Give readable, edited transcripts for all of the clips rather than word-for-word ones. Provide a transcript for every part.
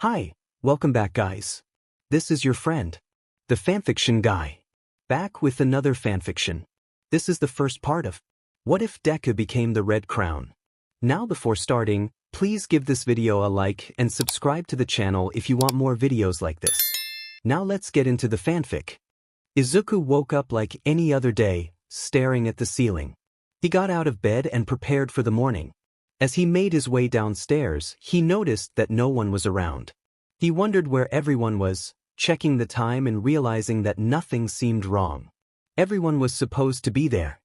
Hi, welcome back guys. This is your friend, the fanfiction guy. Back with another fanfiction. This is the first part of What If Deku Became the Red Crown? Now before starting, please give this video a like and subscribe to the channel if you want more videos like this. Now let's get into the fanfic. Izuku woke up like any other day, staring at the ceiling. He got out of bed and prepared for the morning. As he made his way downstairs, he noticed that no one was around. He wondered where everyone was, checking the time and realizing that nothing seemed wrong. Everyone was supposed to be there.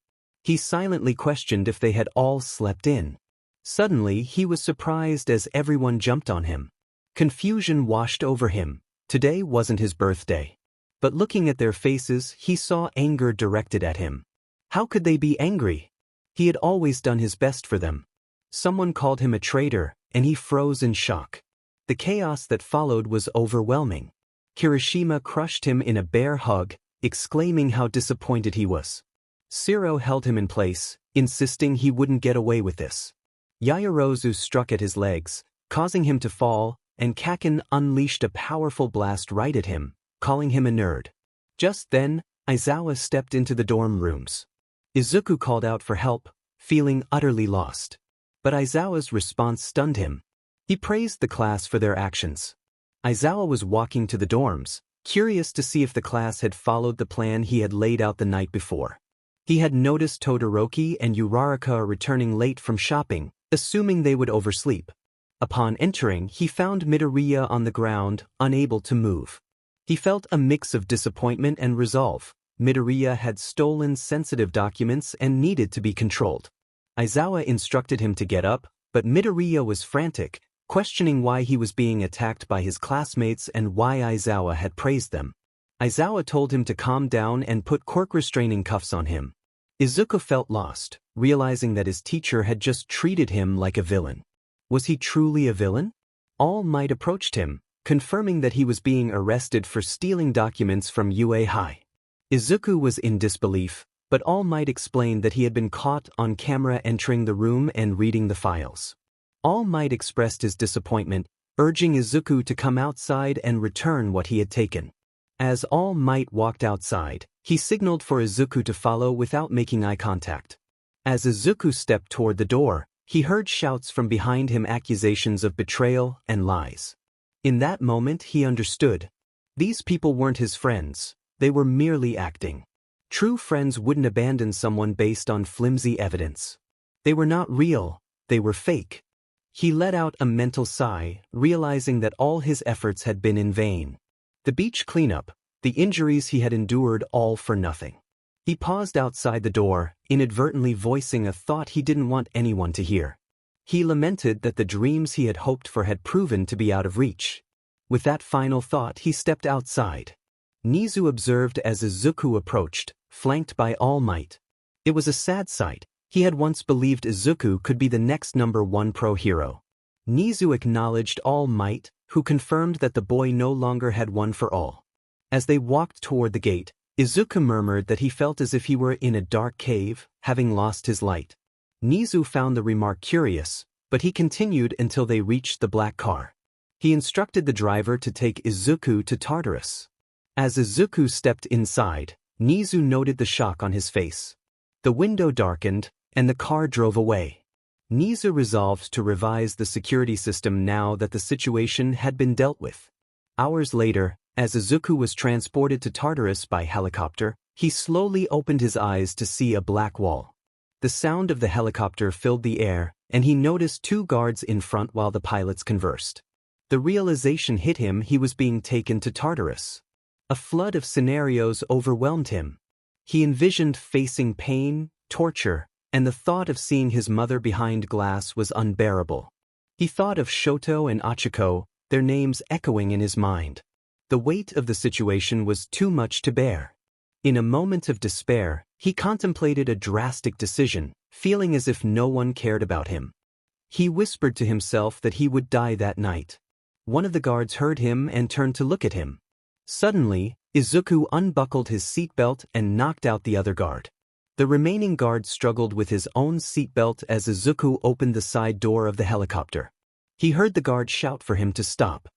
He silently questioned if they had all slept in. Suddenly, he was surprised as everyone jumped on him. Confusion washed over him. Today wasn't his birthday. But looking at their faces, he saw anger directed at him. How could they be angry? He had always done his best for them. Someone called him a traitor, and he froze in shock. The chaos that followed was overwhelming. Kirishima crushed him in a bear hug, exclaiming how disappointed he was. Shiro held him in place, insisting he wouldn't get away with this. Yaoyorozu struck at his legs, causing him to fall, and Kaken unleashed a powerful blast right at him, calling him a nerd. Just then, Aizawa stepped into the dorm rooms. Izuku called out for help, feeling utterly lost. But Aizawa's response stunned him. He praised the class for their actions. Aizawa was walking to the dorms, curious to see if the class had followed the plan he had laid out the night before. He had noticed Todoroki and Uraraka returning late from shopping, assuming they would oversleep. Upon entering, he found Midoriya on the ground, unable to move. He felt a mix of disappointment and resolve. Midoriya had stolen sensitive documents and needed to be controlled. Aizawa instructed him to get up, but Midoriya was frantic, questioning why he was being attacked by his classmates and why Aizawa had praised them. Aizawa told him to calm down and put cork-restraining cuffs on him. Izuku felt lost, realizing that his teacher had just treated him like a villain. Was he truly a villain? All Might approached him, confirming that he was being arrested for stealing documents from UA High. Izuku was in disbelief, but All Might explained that he had been caught on camera entering the room and reading the files. All Might expressed his disappointment, urging Izuku to come outside and return what he had taken. As All Might walked outside, he signaled for Izuku to follow without making eye contact. As Izuku stepped toward the door, he heard shouts from behind him, accusations of betrayal and lies. In that moment he understood. These people weren't his friends, they were merely acting. True friends wouldn't abandon someone based on flimsy evidence. They were not real, they were fake. He let out a mental sigh, realizing that all his efforts had been in vain. The beach cleanup, the injuries he had endured, all for nothing. He paused outside the door, inadvertently voicing a thought he didn't want anyone to hear. He lamented that the dreams he had hoped for had proven to be out of reach. With that final thought, he stepped outside. Nizu observed as Izuku approached, flanked by All Might. It was a sad sight. He had once believed Izuku could be the next #1 pro hero. Nizu acknowledged All Might, who confirmed that the boy no longer had one for all. As they walked toward the gate, Izuku murmured that he felt as if he were in a dark cave, having lost his light. Nizu found the remark curious, but he continued until they reached the black car. He instructed the driver to take Izuku to Tartarus. As Izuku stepped inside, Nizu noted the shock on his face. The window darkened, and the car drove away. Nizu resolved to revise the security system now that the situation had been dealt with. Hours later, as Izuku was transported to Tartarus by helicopter, he slowly opened his eyes to see a black wall. The sound of the helicopter filled the air, and he noticed 2 guards in front while the pilots conversed. The realization hit him he was being taken to Tartarus. A flood of scenarios overwhelmed him. He envisioned facing pain, torture, and the thought of seeing his mother behind glass was unbearable. He thought of Shoto and Achiko, their names echoing in his mind. The weight of the situation was too much to bear. In a moment of despair, he contemplated a drastic decision, feeling as if no one cared about him. He whispered to himself that he would die that night. One of the guards heard him and turned to look at him. Suddenly, Izuku unbuckled his seatbelt and knocked out the other guard. The remaining guard struggled with his own seatbelt as Izuku opened the side door of the helicopter. He heard the guard shout for him to stop.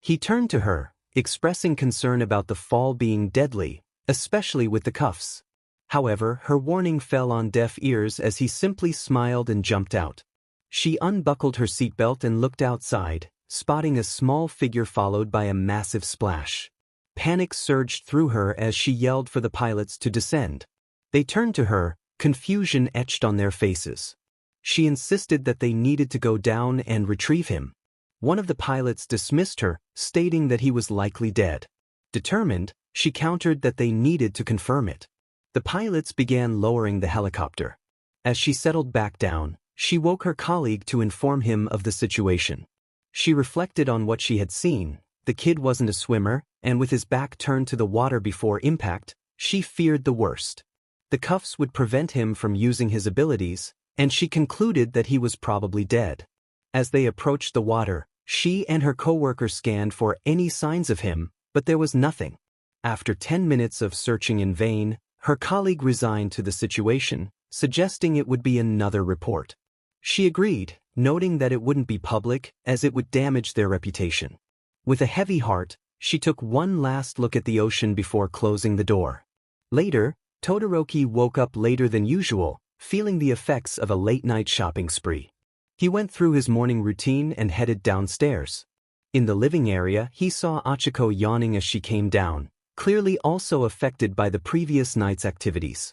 He turned to her, expressing concern about the fall being deadly, especially with the cuffs. However, her warning fell on deaf ears as he simply smiled and jumped out. She unbuckled her seatbelt and looked outside, spotting a small figure followed by a massive splash. Panic surged through her as she yelled for the pilots to descend. They turned to her, confusion etched on their faces. She insisted that they needed to go down and retrieve him. One of the pilots dismissed her, stating that he was likely dead. Determined, she countered that they needed to confirm it. The pilots began lowering the helicopter. As she settled back down, she woke her colleague to inform him of the situation. She reflected on what she had seen. The kid wasn't a swimmer, and with his back turned to the water before impact, she feared the worst. The cuffs would prevent him from using his abilities, and she concluded that he was probably dead. As they approached the water, she and her coworker scanned for any signs of him, but there was nothing. After 10 minutes of searching in vain, her colleague resigned to the situation, suggesting it would be another report. She agreed, noting that it wouldn't be public as it would damage their reputation. With a heavy heart, she took one last look at the ocean before closing the door. Later, Todoroki woke up later than usual, feeling the effects of a late-night shopping spree. He went through his morning routine and headed downstairs. In the living area, he saw Achiko yawning as she came down, clearly also affected by the previous night's activities.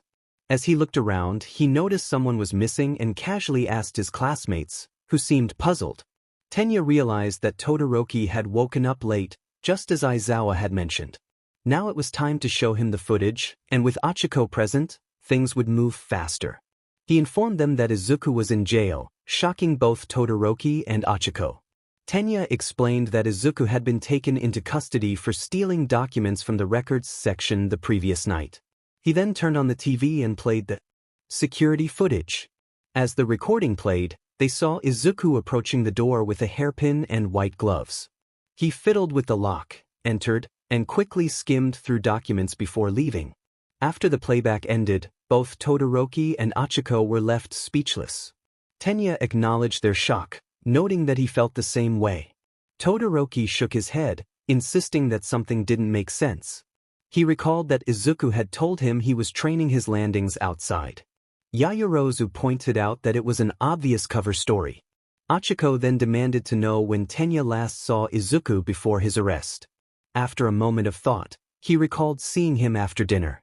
As he looked around, he noticed someone was missing and casually asked his classmates, who seemed puzzled. Tenya realized that Todoroki had woken up late, just as Aizawa had mentioned. Now it was time to show him the footage, and with Achiko present, things would move faster. He informed them that Izuku was in jail, shocking both Todoroki and Achiko. Tenya explained that Izuku had been taken into custody for stealing documents from the records section the previous night. He then turned on the TV and played the security footage. As the recording played, they saw Izuku approaching the door with a hairpin and white gloves. He fiddled with the lock, entered, and quickly skimmed through documents before leaving. After the playback ended, both Todoroki and Achiko were left speechless. Tenya acknowledged their shock, noting that he felt the same way. Todoroki shook his head, insisting that something didn't make sense. He recalled that Izuku had told him he was training his landings outside. Yayorozu pointed out that it was an obvious cover story. Achiko then demanded to know when Tenya last saw Izuku before his arrest. After a moment of thought, he recalled seeing him after dinner.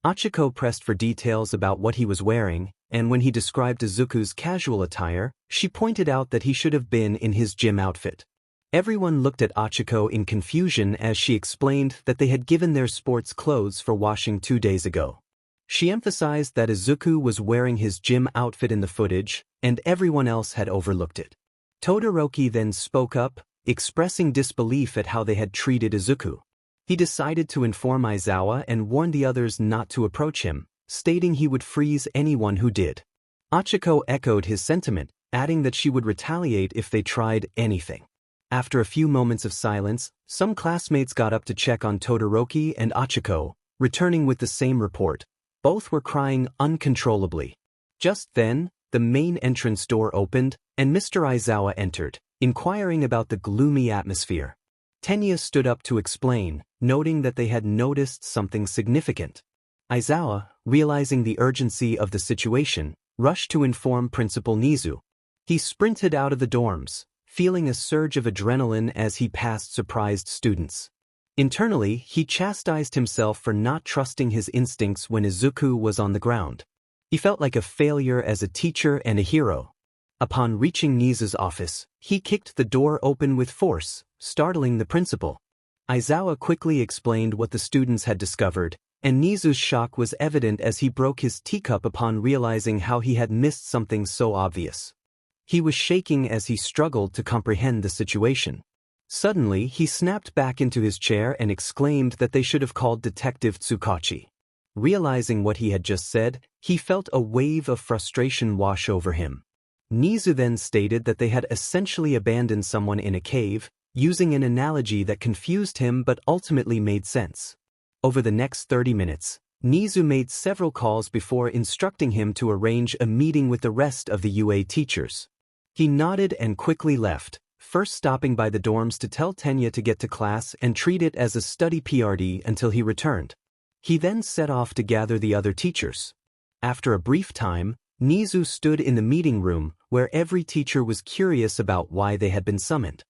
Achiko pressed for details about what he was wearing, and when he described Izuku's casual attire, she pointed out that he should have been in his gym outfit. Everyone looked at Achiko in confusion as she explained that they had given their sports clothes for washing 2 days ago. She emphasized that Izuku was wearing his gym outfit in the footage, and everyone else had overlooked it. Todoroki then spoke up, expressing disbelief at how they had treated Izuku. He decided to inform Aizawa and warn the others not to approach him, stating he would freeze anyone who did. Achiko echoed his sentiment, adding that she would retaliate if they tried anything. After a few moments of silence, some classmates got up to check on Todoroki and Achiko, returning with the same report. Both were crying uncontrollably. Just then, the main entrance door opened, and Mr. Aizawa entered, inquiring about the gloomy atmosphere. Tenya stood up to explain, noting that they had noticed something significant. Aizawa, realizing the urgency of the situation, rushed to inform Principal Nizu. He sprinted out of the dorms, feeling a surge of adrenaline as he passed surprised students. Internally, he chastised himself for not trusting his instincts when Izuku was on the ground. He felt like a failure as a teacher and a hero. Upon reaching Nizu's office, he kicked the door open with force, startling the principal. Aizawa quickly explained what the students had discovered, and Nizu's shock was evident as he broke his teacup upon realizing how he had missed something so obvious. He was shaking as he struggled to comprehend the situation. Suddenly, he snapped back into his chair and exclaimed that they should have called Detective Tsukachi. Realizing what he had just said, he felt a wave of frustration wash over him. Nizu then stated that they had essentially abandoned someone in a cave, using an analogy that confused him but ultimately made sense. Over the next 30 minutes, Nizu made several calls before instructing him to arrange a meeting with the rest of the UA teachers. He nodded and quickly left, first stopping by the dorms to tell Tenya to get to class and treat it as a study PRD until he returned. He then set off to gather the other teachers. After a brief time, Nizu stood in the meeting room where every teacher was curious about why they had been summoned.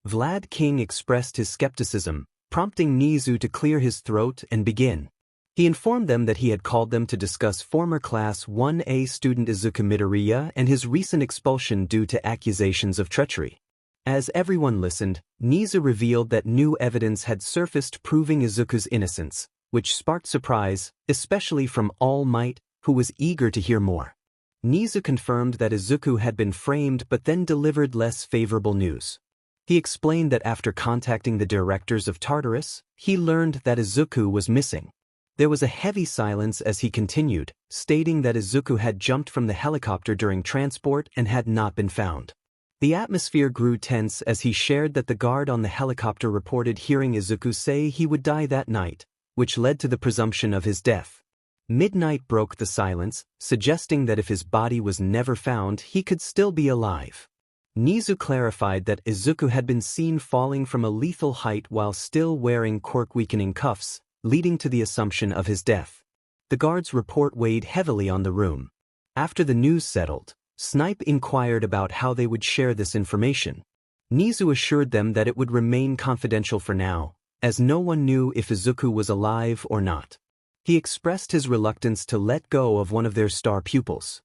Vlad King expressed his skepticism, prompting Nizu to clear his throat and begin. He informed them that he had called them to discuss former Class 1A student Izuku Midoriya and his recent expulsion due to accusations of treachery. As everyone listened, Nizu revealed that new evidence had surfaced proving Izuku's innocence, which sparked surprise, especially from All Might, who was eager to hear more. Nizu confirmed that Izuku had been framed but then delivered less favorable news. He explained that after contacting the directors of Tartarus, he learned that Izuku was missing. There was a heavy silence as he continued, stating that Izuku had jumped from the helicopter during transport and had not been found. The atmosphere grew tense as he shared that the guard on the helicopter reported hearing Izuku say he would die that night, which led to the presumption of his death. Midnight broke the silence, suggesting that if his body was never found, he could still be alive. Nizu clarified that Izuku had been seen falling from a lethal height while still wearing quirk-weakening cuffs, leading to the assumption of his death. The guard's report weighed heavily on the room. After the news settled, Snipe inquired about how they would share this information. Nizu assured them that it would remain confidential for now, as no one knew if Izuku was alive or not. He expressed his reluctance to let go of one of their star pupils.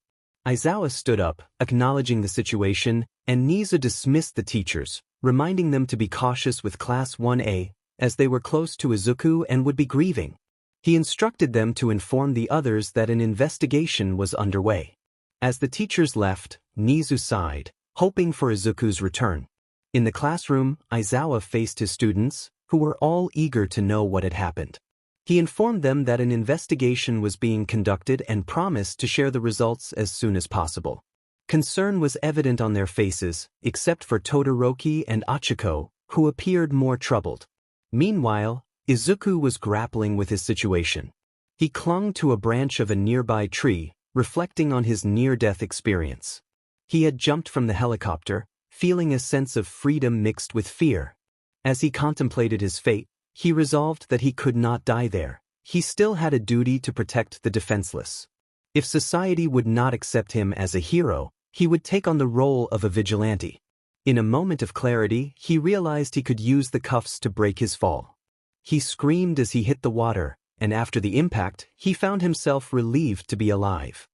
Aizawa stood up, acknowledging the situation, and Nizu dismissed the teachers, reminding them to be cautious with Class 1A, as they were close to Izuku and would be grieving. He instructed them to inform the others that an investigation was underway. As the teachers left, Nizu sighed, hoping for Izuku's return. In the classroom, Aizawa faced his students, who were all eager to know what had happened. He informed them that an investigation was being conducted and promised to share the results as soon as possible. Concern was evident on their faces, except for Todoroki and Achiko, who appeared more troubled. Meanwhile, Izuku was grappling with his situation. He clung to a branch of a nearby tree, reflecting on his near-death experience. He had jumped from the helicopter, feeling a sense of freedom mixed with fear. As he contemplated his fate, he resolved that he could not die there. He still had a duty to protect the defenseless. If society would not accept him as a hero, he would take on the role of a vigilante. In a moment of clarity, he realized he could use the cuffs to break his fall. He screamed as he hit the water, and after the impact, he found himself relieved to be alive.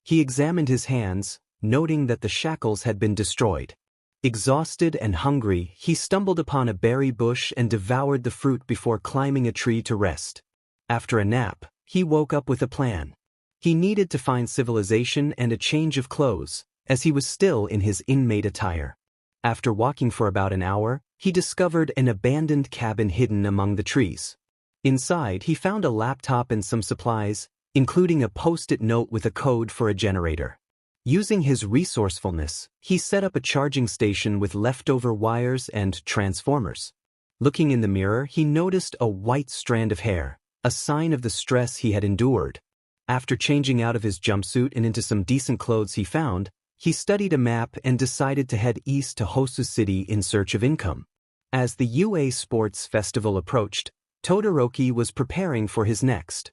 He examined his hands, noting that the shackles had been destroyed. Exhausted and hungry, he stumbled upon a berry bush and devoured the fruit before climbing a tree to rest. After a nap, he woke up with a plan. He needed to find civilization and a change of clothes, as he was still in his inmate attire. After walking for about an hour, he discovered an abandoned cabin hidden among the trees. Inside, he found a laptop and some supplies, including a post-it note with a code for a generator. Using his resourcefulness, he set up a charging station with leftover wires and transformers. Looking in the mirror, he noticed a white strand of hair, a sign of the stress he had endured. After changing out of his jumpsuit and into some decent clothes he found, he studied a map and decided to head east to Hosu City in search of income. As the UA Sports Festival approached, Todoroki was preparing for his next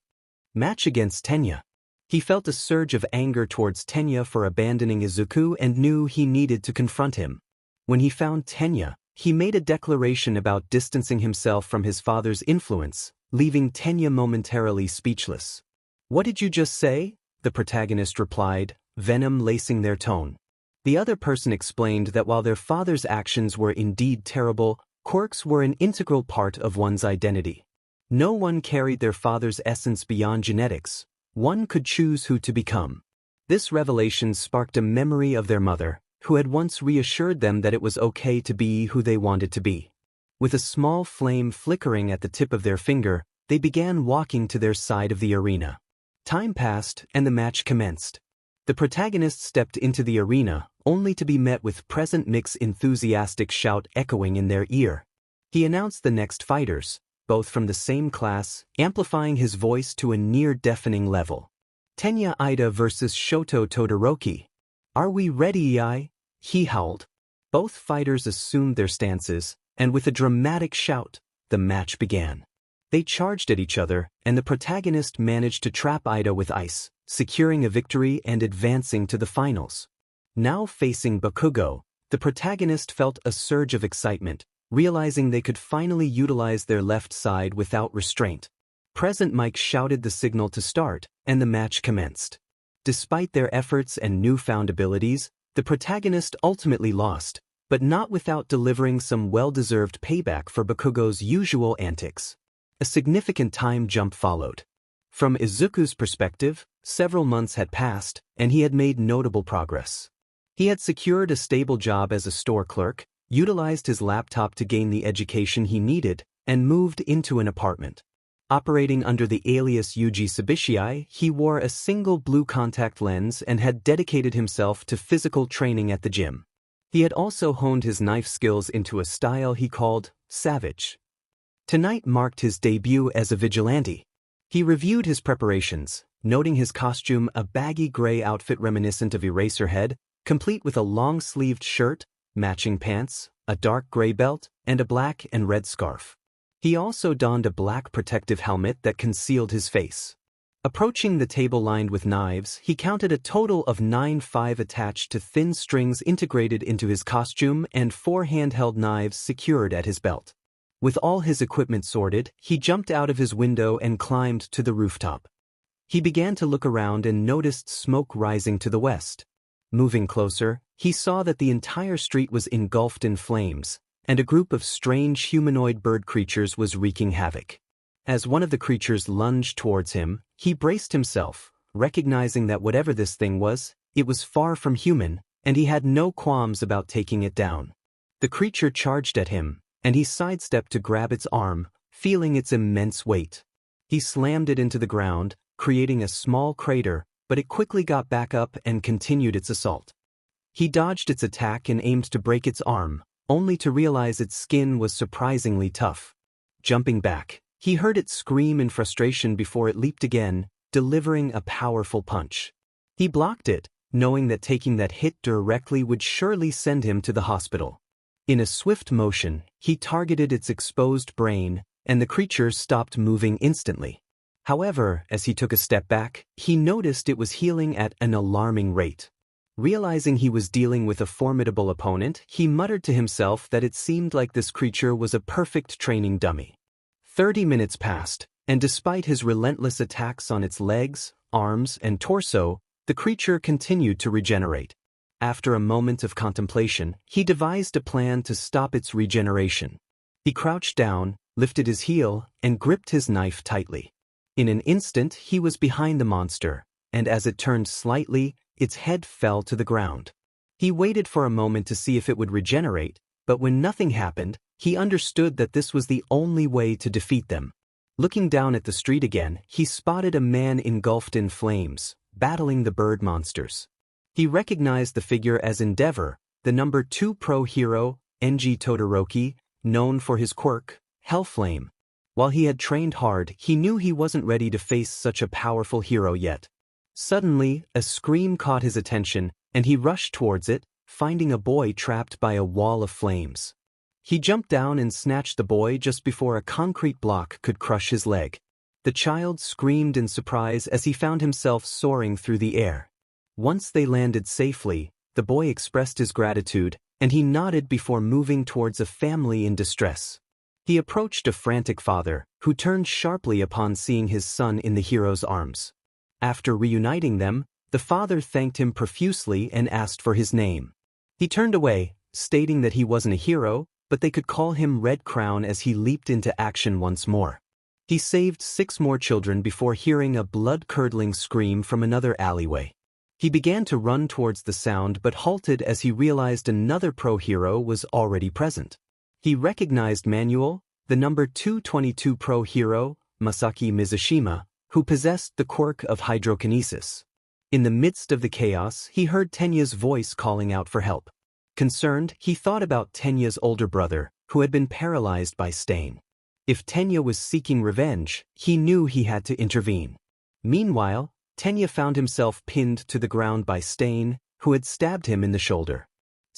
match against Tenya. He felt a surge of anger towards Tenya for abandoning Izuku and knew he needed to confront him. When he found Tenya, he made a declaration about distancing himself from his father's influence, leaving Tenya momentarily speechless. "What did you just say?" the protagonist replied, venom lacing their tone. The other person explained that while their father's actions were indeed terrible, quirks were an integral part of one's identity. No one carried their father's essence beyond genetics. One could choose who to become. This revelation sparked a memory of their mother, who had once reassured them that it was okay to be who they wanted to be. With a small flame flickering at the tip of their finger, they began walking to their side of the arena. Time passed and the match commenced. The protagonist stepped into the arena, only to be met with Present Mix enthusiastic shout echoing in their ear. He announced the next fighters, both from the same class, amplifying his voice to a near-deafening level. Tenya Ida versus Shoto Todoroki. "Are we ready, Yai?" he howled. Both fighters assumed their stances, and with a dramatic shout, the match began. They charged at each other, and the protagonist managed to trap Ida with ice, securing a victory and advancing to the finals. Now facing Bakugo, the protagonist felt a surge of excitement, realizing they could finally utilize their left side without restraint. Present Mike shouted the signal to start, and the match commenced. Despite their efforts and newfound abilities, the protagonist ultimately lost, but not without delivering some well-deserved payback for Bakugo's usual antics. A significant time jump followed. From Izuku's perspective, several months had passed, and he had made notable progress. He had secured a stable job as a store clerk, utilized his laptop to gain the education he needed, and moved into an apartment. Operating under the alias Yuji Sabishii, he wore a single blue contact lens and had dedicated himself to physical training at the gym. He had also honed his knife skills into a style he called savage. Tonight marked his debut as a vigilante. He reviewed his preparations, noting his costume a baggy gray outfit reminiscent of Eraserhead, complete with a long-sleeved shirt, matching pants, a dark gray belt, and a black and red scarf. He also donned a black protective helmet that concealed his face. Approaching the table lined with knives, he counted a total of 9 attached to thin strings integrated into his costume and 4 handheld knives secured at his belt. With all his equipment sorted, he jumped out of his window and climbed to the rooftop. He began to look around and noticed smoke rising to the west. Moving closer, he saw that the entire street was engulfed in flames, and a group of strange humanoid bird creatures was wreaking havoc. As one of the creatures lunged towards him, he braced himself, recognizing that whatever this thing was, it was far from human, and he had no qualms about taking it down. The creature charged at him, and he sidestepped to grab its arm, feeling its immense weight. He slammed it into the ground, creating a small crater, but it quickly got back up and continued its assault. He dodged its attack and aimed to break its arm, only to realize its skin was surprisingly tough. Jumping back, he heard it scream in frustration before it leaped again, delivering a powerful punch. He blocked it, knowing that taking that hit directly would surely send him to the hospital. In a swift motion, he targeted its exposed brain, and the creature stopped moving instantly. However, as he took a step back, he noticed it was healing at an alarming rate. Realizing he was dealing with a formidable opponent, he muttered to himself that it seemed like this creature was a perfect training dummy. 30 minutes passed, and despite his relentless attacks on its legs, arms, and torso, the creature continued to regenerate. After a moment of contemplation, he devised a plan to stop its regeneration. He crouched down, lifted his heel, and gripped his knife tightly. In an instant, he was behind the monster, and as it turned slightly, its head fell to the ground. He waited for a moment to see if it would regenerate, but when nothing happened, he understood that this was the only way to defeat them. Looking down at the street again, he spotted a man engulfed in flames, battling the bird monsters. He recognized the figure as Endeavor, the number 2 pro hero, Enji Todoroki, known for his quirk, Hellflame. While he had trained hard, he knew he wasn't ready to face such a powerful hero yet. Suddenly, a scream caught his attention, and he rushed towards it, finding a boy trapped by a wall of flames. He jumped down and snatched the boy just before a concrete block could crush his leg. The child screamed in surprise as he found himself soaring through the air. Once they landed safely, the boy expressed his gratitude, and he nodded before moving towards a family in distress. He approached a frantic father, who turned sharply upon seeing his son in the hero's arms. After reuniting them, the father thanked him profusely and asked for his name. He turned away, stating that he wasn't a hero, but they could call him Red Crown as he leaped into action once more. He saved 6 more children before hearing a blood-curdling scream from another alleyway. He began to run towards the sound but halted as he realized another pro-hero was already present. He recognized Manuel, the number 222 pro-hero, Masaki Mizushima, who possessed the quirk of hydrokinesis. In the midst of the chaos, he heard Tenya's voice calling out for help. Concerned, he thought about Tenya's older brother, who had been paralyzed by Stain. If Tenya was seeking revenge, he knew he had to intervene. Meanwhile, Tenya found himself pinned to the ground by Stain, who had stabbed him in the shoulder.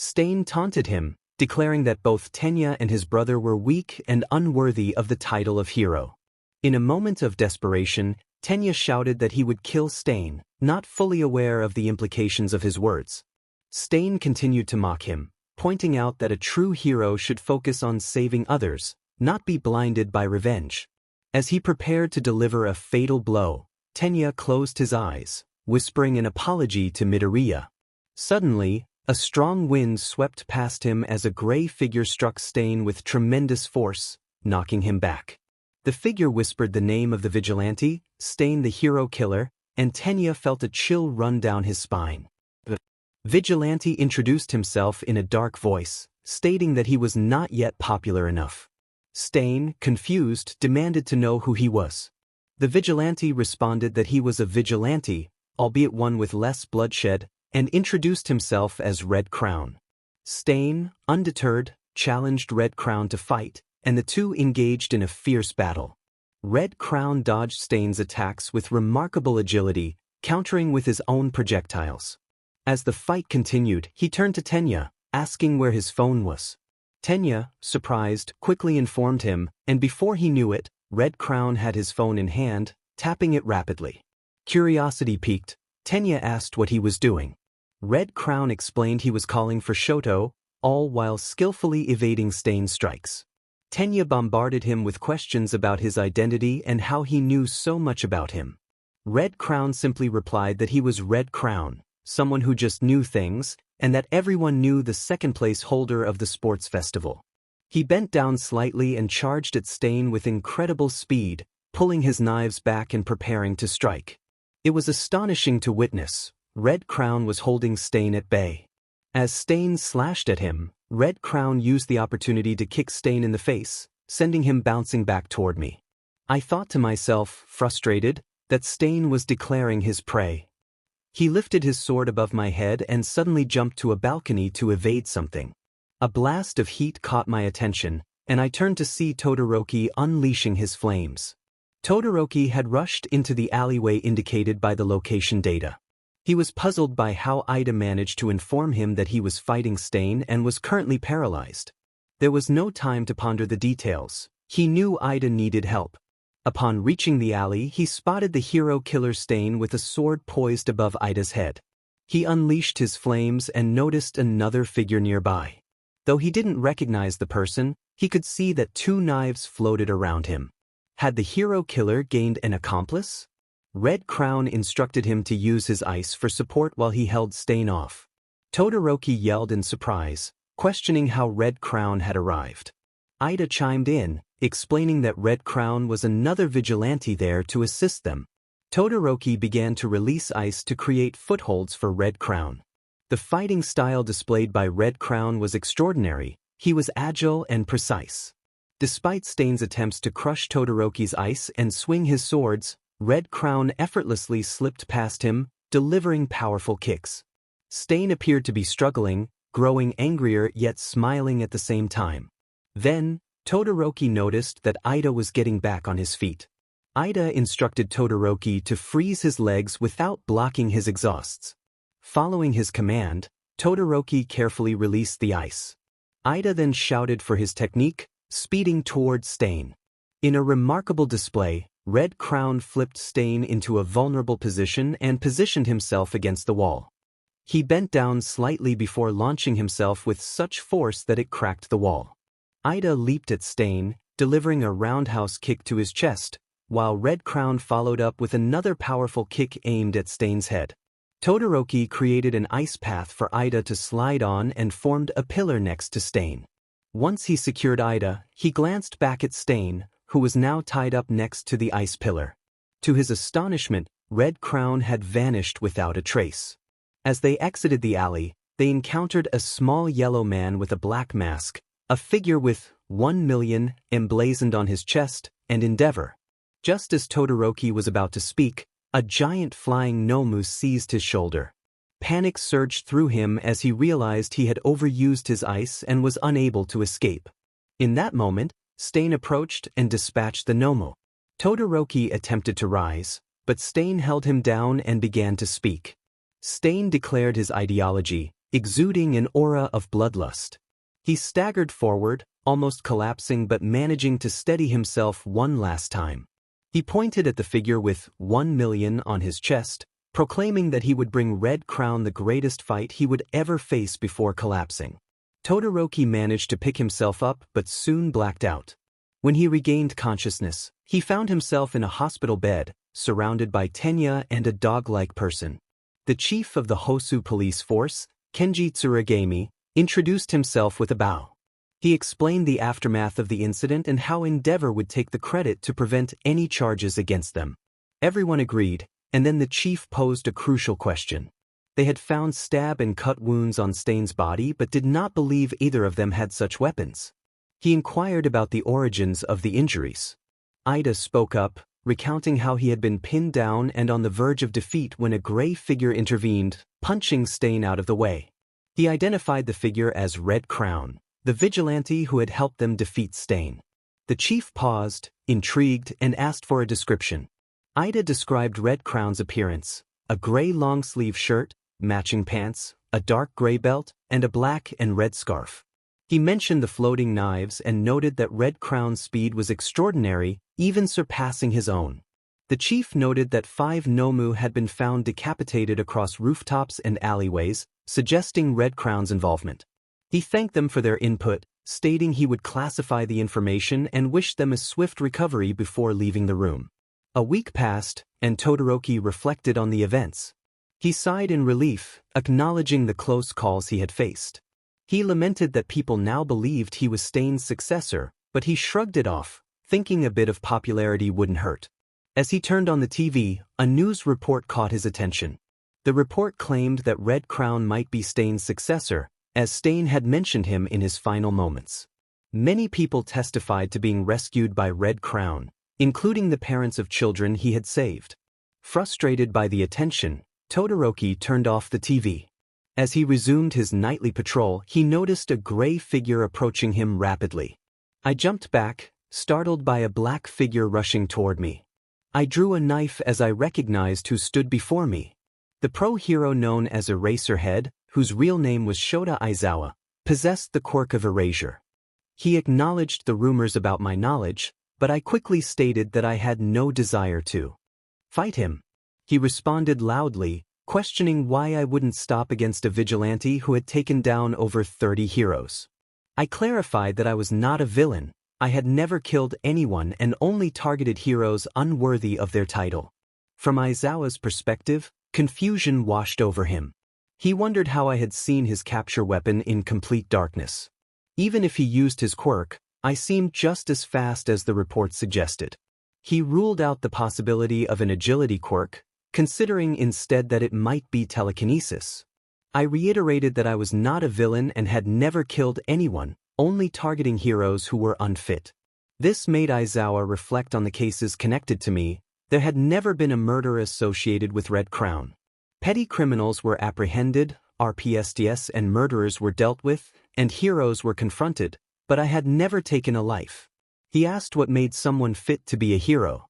Stain taunted him, declaring that both Tenya and his brother were weak and unworthy of the title of hero. In a moment of desperation, Tenya shouted that he would kill Stain, not fully aware of the implications of his words. Stain continued to mock him, pointing out that a true hero should focus on saving others, not be blinded by revenge. As he prepared to deliver a fatal blow, Tenya closed his eyes, whispering an apology to Midoriya. Suddenly, a strong wind swept past him as a gray figure struck Stain with tremendous force, knocking him back. The figure whispered the name of the vigilante, Stain the hero killer, and Tenya felt a chill run down his spine. The vigilante introduced himself in a dark voice, stating that he was not yet popular enough. Stain, confused, demanded to know who he was. The vigilante responded that he was a vigilante, albeit one with less bloodshed, and introduced himself as Red Crown. Stain, undeterred, challenged Red Crown to fight, and the two engaged in a fierce battle. Red Crown dodged Stain's attacks with remarkable agility, countering with his own projectiles. As the fight continued, he turned to Tenya, asking where his phone was. Tenya, surprised, quickly informed him, and before he knew it, Red Crown had his phone in hand, tapping it rapidly. Curiosity piqued, Tenya asked what he was doing. Red Crown explained he was calling for Shoto, all while skillfully evading Stain's strikes. Tenya bombarded him with questions about his identity and how he knew so much about him. Red Crown simply replied that he was Red Crown, someone who just knew things, and that everyone knew the second-place holder of the sports festival. He bent down slightly and charged at Stain with incredible speed, pulling his knives back and preparing to strike. It was astonishing to witness. Red Crown was holding Stain at bay. As Stain slashed at him, Red Crown used the opportunity to kick Stain in the face, sending him bouncing back toward me. I thought to myself, frustrated, that Stain was declaring his prey. He lifted his sword above my head and suddenly jumped to a balcony to evade something. A blast of heat caught my attention, and I turned to see Todoroki unleashing his flames. Todoroki had rushed into the alleyway indicated by the location data. He was puzzled by how Ida managed to inform him that he was fighting Stain and was currently paralyzed. There was no time to ponder the details. He knew Ida needed help. Upon reaching the alley, he spotted the hero killer Stain with a sword poised above Ida's head. He unleashed his flames and noticed another figure nearby. Though he didn't recognize the person, he could see that two knives floated around him. Had the hero killer gained an accomplice? Red Crown instructed him to use his ice for support while he held Stain off. Todoroki yelled in surprise, questioning how Red Crown had arrived. Ida chimed in, explaining that Red Crown was another vigilante there to assist them. Todoroki began to release ice to create footholds for Red Crown. The fighting style displayed by Red Crown was extraordinary. He was agile and precise. Despite Stain's attempts to crush Todoroki's ice and swing his swords, Red Crown effortlessly slipped past him, delivering powerful kicks. Stain appeared to be struggling, growing angrier yet smiling at the same time. Then, Todoroki noticed that Ida was getting back on his feet. Ida instructed Todoroki to freeze his legs without blocking his exhausts. Following his command, Todoroki carefully released the ice. Ida then shouted for his technique, speeding towards Stain. In a remarkable display, Red Crown flipped Stain into a vulnerable position and positioned himself against the wall. He bent down slightly before launching himself with such force that it cracked the wall. Ida leaped at Stain, delivering a roundhouse kick to his chest, while Red Crown followed up with another powerful kick aimed at Stain's head. Todoroki created an ice path for Ida to slide on and formed a pillar next to Stain. Once he secured Ida, he glanced back at Stain, who was now tied up next to the ice pillar. To his astonishment, Red Crown had vanished without a trace. As they exited the alley, they encountered a small yellow man with a black mask, a figure with 1,000,000 emblazoned on his chest, and Endeavor. Just as Todoroki was about to speak, a giant flying Nomu seized his shoulder. Panic surged through him as he realized he had overused his ice and was unable to escape. In that moment, Stain approached and dispatched the Nomu. Todoroki attempted to rise, but Stain held him down and began to speak. Stain declared his ideology, exuding an aura of bloodlust. He staggered forward, almost collapsing but managing to steady himself one last time. He pointed at the figure with 1 million on his chest, proclaiming that he would bring Red Crown the greatest fight he would ever face before collapsing. Todoroki managed to pick himself up but soon blacked out. When he regained consciousness, he found himself in a hospital bed, surrounded by Tenya and a dog-like person. The chief of the Hosu police force, Kenji Tsuragami, introduced himself with a bow. He explained the aftermath of the incident and how Endeavor would take the credit to prevent any charges against them. Everyone agreed, and then the chief posed a crucial question. They had found stab and cut wounds on Stain's body but did not believe either of them had such weapons. He inquired about the origins of the injuries. Ida spoke up, recounting how he had been pinned down and on the verge of defeat when a gray figure intervened, punching Stain out of the way. He identified the figure as Red Crown, the vigilante who had helped them defeat Stain. The chief paused, intrigued, and asked for a description. Ida described Red Crown's appearance: a gray long-sleeve shirt, matching pants, a dark gray belt, and a black and red scarf. He mentioned the floating knives and noted that Red Crown's speed was extraordinary, even surpassing his own. The chief noted that 5 Nomu had been found decapitated across rooftops and alleyways, suggesting Red Crown's involvement. He thanked them for their input, stating he would classify the information and wished them a swift recovery before leaving the room. A week passed, and Todoroki reflected on the events. He sighed in relief, acknowledging the close calls he had faced. He lamented that people now believed he was Stain's successor, but he shrugged it off, thinking a bit of popularity wouldn't hurt. As he turned on the TV, a news report caught his attention. The report claimed that Red Crown might be Stain's successor, as Stain had mentioned him in his final moments. Many people testified to being rescued by Red Crown, including the parents of children he had saved. Frustrated by the attention, Todoroki turned off the TV. As he resumed his nightly patrol, he noticed a gray figure approaching him rapidly. I jumped back, startled by a black figure rushing toward me. I drew a knife as I recognized who stood before me. The pro-hero known as Eraserhead, whose real name was Shota Aizawa, possessed the quirk of erasure. He acknowledged the rumors about my knowledge, but I quickly stated that I had no desire to fight him. He responded loudly, questioning why I wouldn't stop against a vigilante who had taken down over 30 heroes. I clarified that I was not a villain. I had never killed anyone and only targeted heroes unworthy of their title. From Aizawa's perspective, confusion washed over him. He wondered how I had seen his capture weapon in complete darkness. Even if he used his quirk, I seemed just as fast as the report suggested. He ruled out the possibility of an agility quirk, considering instead that it might be telekinesis. I reiterated that I was not a villain and had never killed anyone, only targeting heroes who were unfit. This made Aizawa reflect on the cases connected to me. There had never been a murder associated with Red Crown. Petty criminals were apprehended, RPSTS and murderers were dealt with, and heroes were confronted, but I had never taken a life. He asked what made someone fit to be a hero.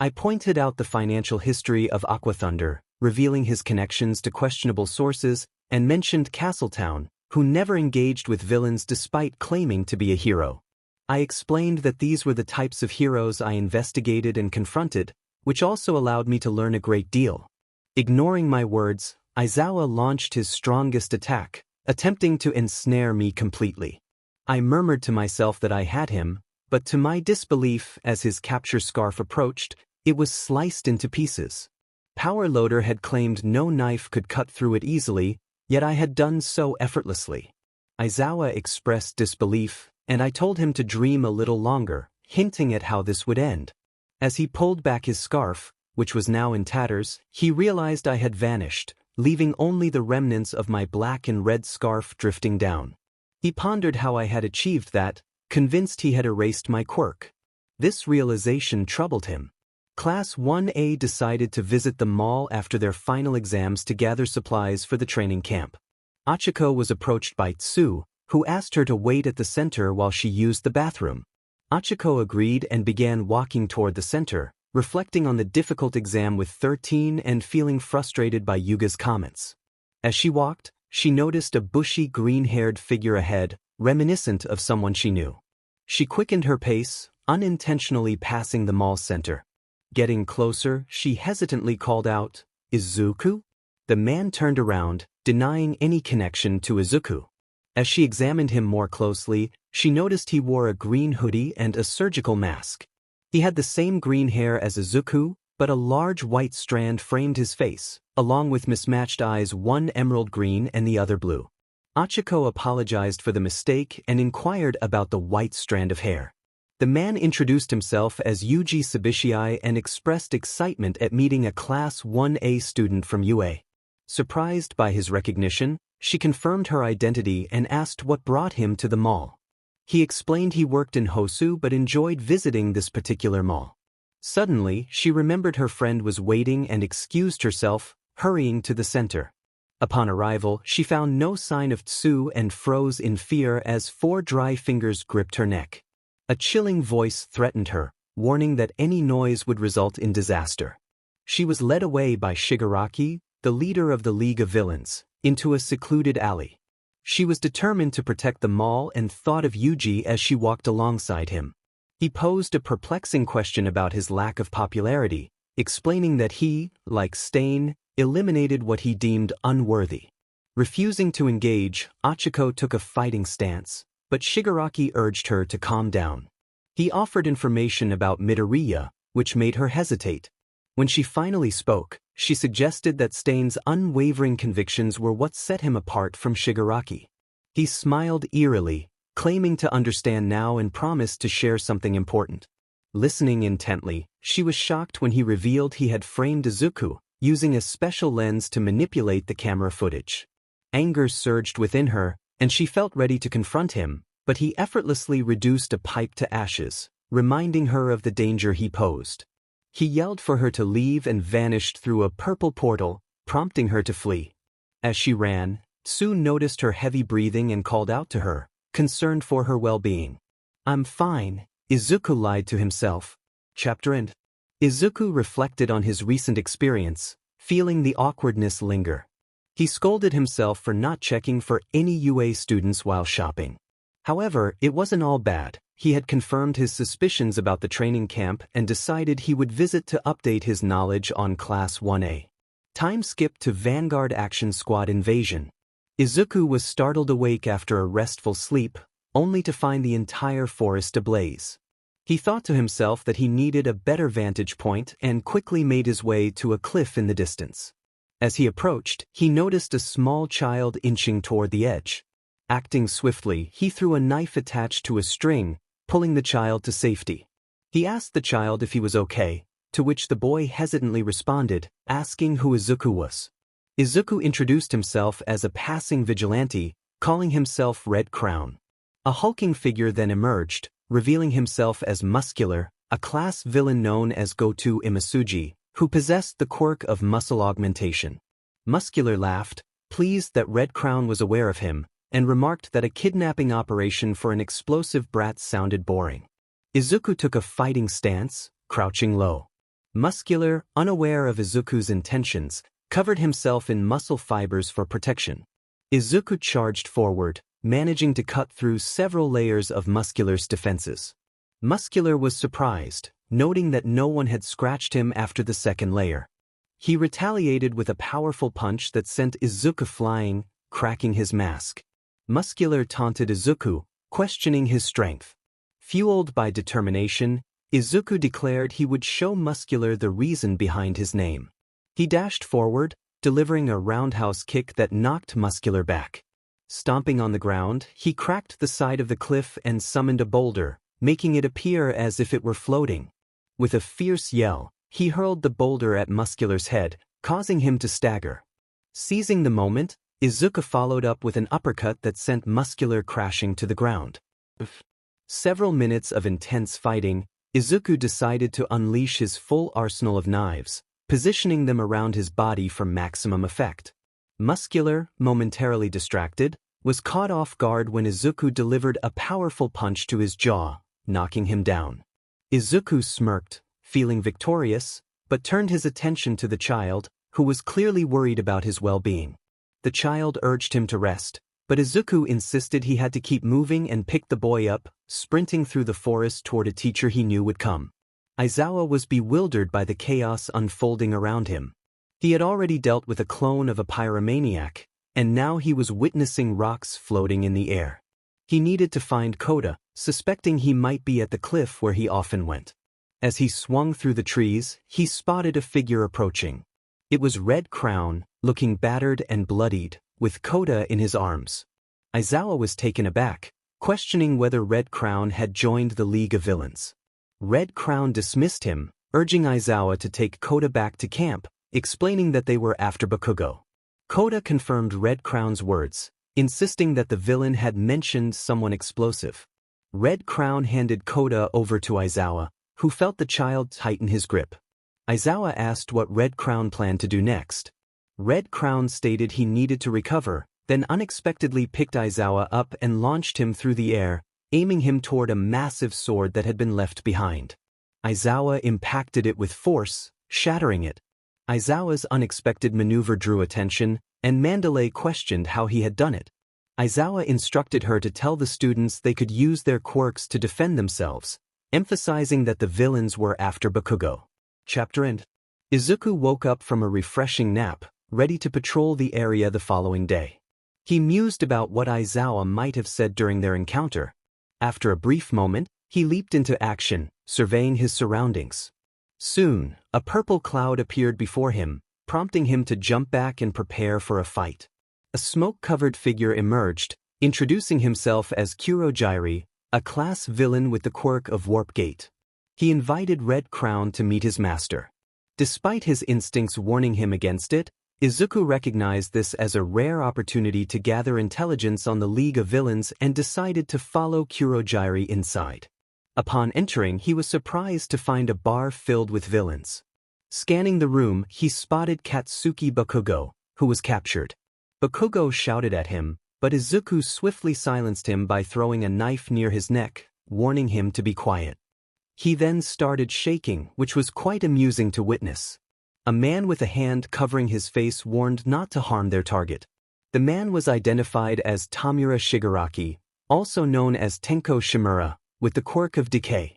I pointed out the financial history of Aqua Thunder, revealing his connections to questionable sources, and mentioned Castletown, who never engaged with villains despite claiming to be a hero. I explained that these were the types of heroes I investigated and confronted, which also allowed me to learn a great deal. Ignoring my words, Aizawa launched his strongest attack, attempting to ensnare me completely. I murmured to myself that I had him, but to my disbelief, as his capture scarf approached, it was sliced into pieces. Power Loader had claimed no knife could cut through it easily, yet I had done so effortlessly. Aizawa expressed disbelief, and I told him to dream a little longer, hinting at how this would end. As he pulled back his scarf, which was now in tatters, he realized I had vanished, leaving only the remnants of my black and red scarf drifting down. He pondered how I had achieved that, convinced he had erased my quirk. This realization troubled him. Class 1A decided to visit the mall after their final exams to gather supplies for the training camp. Achiko was approached by Tsu, who asked her to wait at the center while she used the bathroom. Achiko agreed and began walking toward the center, reflecting on the difficult exam with 13 and feeling frustrated by Yuga's comments. As she walked, she noticed a bushy green-haired figure ahead, reminiscent of someone she knew. She quickened her pace, unintentionally passing the mall center. Getting closer, she hesitantly called out, "Izuku?" The man turned around, denying any connection to Izuku. As she examined him more closely, she noticed he wore a green hoodie and a surgical mask. He had the same green hair as Izuku, but a large white strand framed his face, along with mismatched eyes, one emerald green and the other blue. Achiko apologized for the mistake and inquired about the white strand of hair. The man introduced himself as Yuji Sabishii and expressed excitement at meeting a Class 1A student from UA. Surprised by his recognition, she confirmed her identity and asked what brought him to the mall. He explained he worked in Hosu but enjoyed visiting this particular mall. Suddenly, she remembered her friend was waiting and excused herself, hurrying to the center. Upon arrival, she found no sign of Tsu and froze in fear as 4 dry fingers gripped her neck. A chilling voice threatened her, warning that any noise would result in disaster. She was led away by Shigaraki, the leader of the League of Villains, into a secluded alley. She was determined to protect the mall and thought of Yuji as she walked alongside him. He posed a perplexing question about his lack of popularity, explaining that he, like Stain, eliminated what he deemed unworthy. Refusing to engage, Achiko took a fighting stance, but Shigaraki urged her to calm down. He offered information about Midoriya, which made her hesitate. When she finally spoke, she suggested that Stain's unwavering convictions were what set him apart from Shigaraki. He smiled eerily, claiming to understand now and promised to share something important. Listening intently, she was shocked when he revealed he had framed Izuku, using a special lens to manipulate the camera footage. Anger surged within her, and she felt ready to confront him, but he effortlessly reduced a pipe to ashes, reminding her of the danger he posed. He yelled for her to leave and vanished through a purple portal, prompting her to flee. As she ran, Tsu noticed her heavy breathing and called out to her, concerned for her well-being. "I'm fine," Izuku lied to himself. Chapter End. Izuku reflected on his recent experience, feeling the awkwardness linger. He scolded himself for not checking for any UA students while shopping. However, it wasn't all bad. He had confirmed his suspicions about the training camp and decided he would visit to update his knowledge on Class 1A. Time skipped to Vanguard Action Squad Invasion. Izuku was startled awake after a restful sleep, only to find the entire forest ablaze. He thought to himself that he needed a better vantage point and quickly made his way to a cliff in the distance. As he approached, he noticed a small child inching toward the edge. Acting swiftly, he threw a knife attached to a string, pulling the child to safety. He asked the child if he was okay, to which the boy hesitantly responded, asking who Izuku was. Izuku introduced himself as a passing vigilante, calling himself Red Crown. A hulking figure then emerged, revealing himself as Muscular, a class villain known as Goto Imasuji, who possessed the quirk of muscle augmentation. Muscular laughed, pleased that Red Crown was aware of him, and remarked that a kidnapping operation for an explosive brat sounded boring. Izuku took a fighting stance, crouching low. Muscular, unaware of Izuku's intentions, covered himself in muscle fibers for protection. Izuku charged forward, managing to cut through several layers of Muscular's defenses. Muscular was surprised, noting that no one had scratched him after the second layer. He retaliated with a powerful punch that sent Izuku flying, cracking his mask. Muscular taunted Izuku, questioning his strength. Fueled by determination, Izuku declared he would show Muscular the reason behind his name. He dashed forward, delivering a roundhouse kick that knocked Muscular back. Stomping on the ground, he cracked the side of the cliff and summoned a boulder, making it appear as if it were floating. With a fierce yell, he hurled the boulder at Muscular's head, causing him to stagger. Seizing the moment, Izuku followed up with an uppercut that sent Muscular crashing to the ground. Several minutes of intense fighting, Izuku decided to unleash his full arsenal of knives, positioning them around his body for maximum effect. Muscular, momentarily distracted, was caught off guard when Izuku delivered a powerful punch to his jaw, knocking him down. Izuku smirked, feeling victorious, but turned his attention to the child, who was clearly worried about his well-being. the child urged him to rest, but Izuku insisted he had to keep moving and picked the boy up, sprinting through the forest toward a teacher he knew would come. Aizawa was bewildered by the chaos unfolding around him. He had already dealt with a clone of a pyromaniac, and now he was witnessing rocks floating in the air. He needed to find Koda, suspecting he might be at the cliff where he often went. As he swung through the trees, he spotted a figure approaching. It was Red Crown, looking battered and bloodied, with Koda in his arms. Aizawa was taken aback, questioning whether Red Crown had joined the League of Villains. Red Crown dismissed him, urging Aizawa to take Koda back to camp, explaining that they were after Bakugo. Koda confirmed Red Crown's words, insisting that the villain had mentioned someone explosive. Red Crown handed Koda over to Aizawa, who felt the child tighten his grip. Aizawa asked what Red Crown planned to do next. Red Crown stated he needed to recover, then unexpectedly picked Aizawa up and launched him through the air, aiming him toward a massive sword that had been left behind. Aizawa impacted it with force, shattering it. Aizawa's unexpected maneuver drew attention, and Mandalay questioned how he had done it. Aizawa instructed her to tell the students they could use their quirks to defend themselves, emphasizing that the villains were after Bakugo. Chapter End. Izuku woke up from a refreshing nap, ready to patrol the area the following day. He mused about what Aizawa might have said during their encounter. After a brief moment, he leaped into action, surveying his surroundings. Soon, a purple cloud appeared before him, prompting him to jump back and prepare for a fight. A smoke-covered figure emerged, introducing himself as Kurogyri, a class villain with the quirk of Warp Gate. He invited Red Crown to meet his master. Despite his instincts warning him against it, Izuku recognized this as a rare opportunity to gather intelligence on the League of Villains and decided to follow Kurogyri inside. Upon entering, he was surprised to find a bar filled with villains. Scanning the room, he spotted Katsuki Bakugo, who was captured. Bakugo shouted at him, but Izuku swiftly silenced him by throwing a knife near his neck, warning him to be quiet. He then started shaking, which was quite amusing to witness. A man with a hand covering his face warned not to harm their target. The man was identified as Tamura Shigaraki, also known as Tenko Shimura, with the quirk of decay.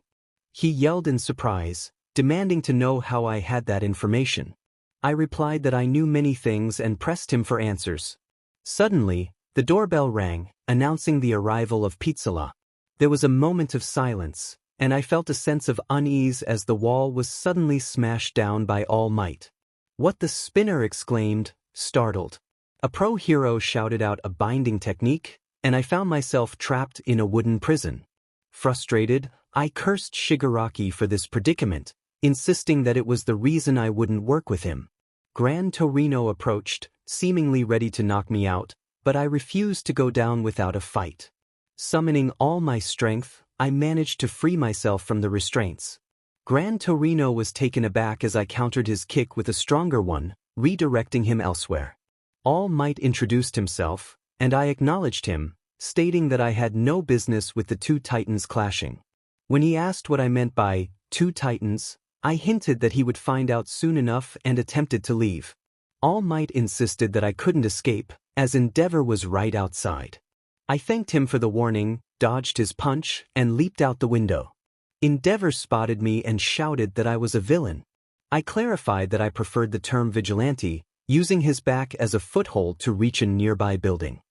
He yelled in surprise, demanding to know how I had that information. I replied that I knew many things and pressed him for answers. Suddenly, the doorbell rang, announcing the arrival of Pizzala. There was a moment of silence, and I felt a sense of unease as the wall was suddenly smashed down by All Might. "What the spinner!" exclaimed, startled. A pro hero shouted out a binding technique, and I found myself trapped in a wooden prison. Frustrated, I cursed Shigaraki for this predicament, insisting that it was the reason I wouldn't work with him. Gran Torino approached, seemingly ready to knock me out, but I refused to go down without a fight. Summoning all my strength, I managed to free myself from the restraints. Gran Torino was taken aback as I countered his kick with a stronger one, redirecting him elsewhere. All Might introduced himself, and I acknowledged him, stating that I had no business with the two titans clashing. When he asked what I meant by two titans, I hinted that he would find out soon enough and attempted to leave. All Might insisted that I couldn't escape, as Endeavor was right outside. I thanked him for the warning, dodged his punch, and leaped out the window. Endeavor spotted me and shouted that I was a villain. I clarified that I preferred the term vigilante, using his back as a foothold to reach a nearby building.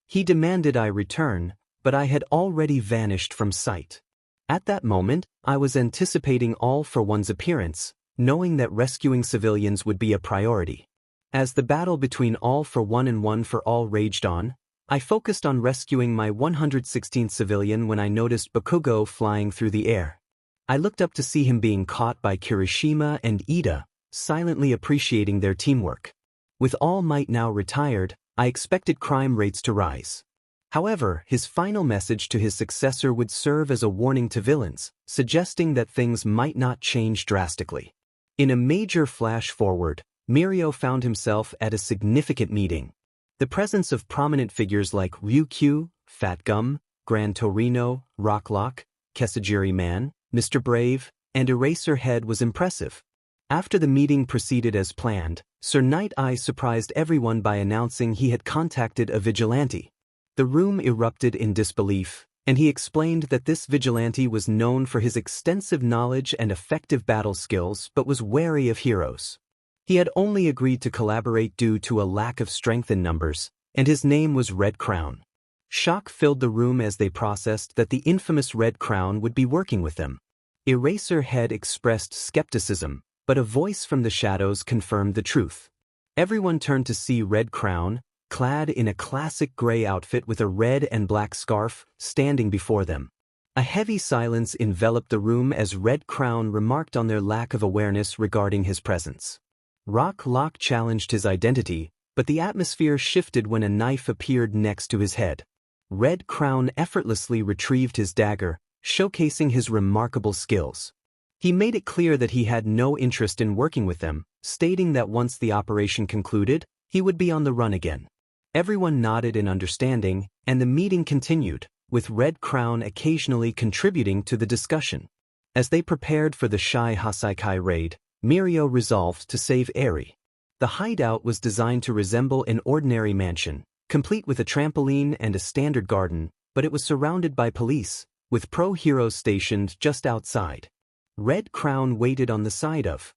He demanded I return, but I had already vanished from sight. At that moment, I was anticipating All for One's appearance, knowing that rescuing civilians would be a priority. As the battle between All for One and One for All raged on, I focused on rescuing my 116th civilian when I noticed Bakugo flying through the air. I looked up to see him being caught by Kirishima and Ida, silently appreciating their teamwork. With All Might now retired, I expected crime rates to rise. However, his final message to his successor would serve as a warning to villains, suggesting that things might not change drastically. In a major flash forward, Mirio found himself at a significant meeting. The presence of prominent figures like Ryukyu, Fat Gum, Gran Torino, Rocklock, Kesajiri Man, Mr. Brave, and Eraserhead was impressive. After the meeting proceeded as planned, Sir Night Eye surprised everyone by announcing he had contacted a vigilante. The room erupted in disbelief, and he explained that this vigilante was known for his extensive knowledge and effective battle skills but was wary of heroes. He had only agreed to collaborate due to a lack of strength in numbers, and his name was Red Crown. Shock filled the room as they processed that the infamous Red Crown would be working with them. Eraserhead expressed skepticism, but a voice from the shadows confirmed the truth. Everyone turned to see Red Crown, clad in a classic gray outfit with a red and black scarf, standing before them. A heavy silence enveloped the room as Red Crown remarked on their lack of awareness regarding his presence. Rock Lock challenged his identity, but the atmosphere shifted when a knife appeared next to his head. Red Crown effortlessly retrieved his dagger, showcasing his remarkable skills. He made it clear that he had no interest in working with them, stating that once the operation concluded, he would be on the run again. Everyone nodded in understanding, and the meeting continued, with Red Crown occasionally contributing to the discussion. As they prepared for the Shai Hasaikai raid, Mirio resolved to save Eri. The hideout was designed to resemble an ordinary mansion, complete with a trampoline and a standard garden, but it was surrounded by police, with pro-heroes stationed just outside. Red Crown waited on the side of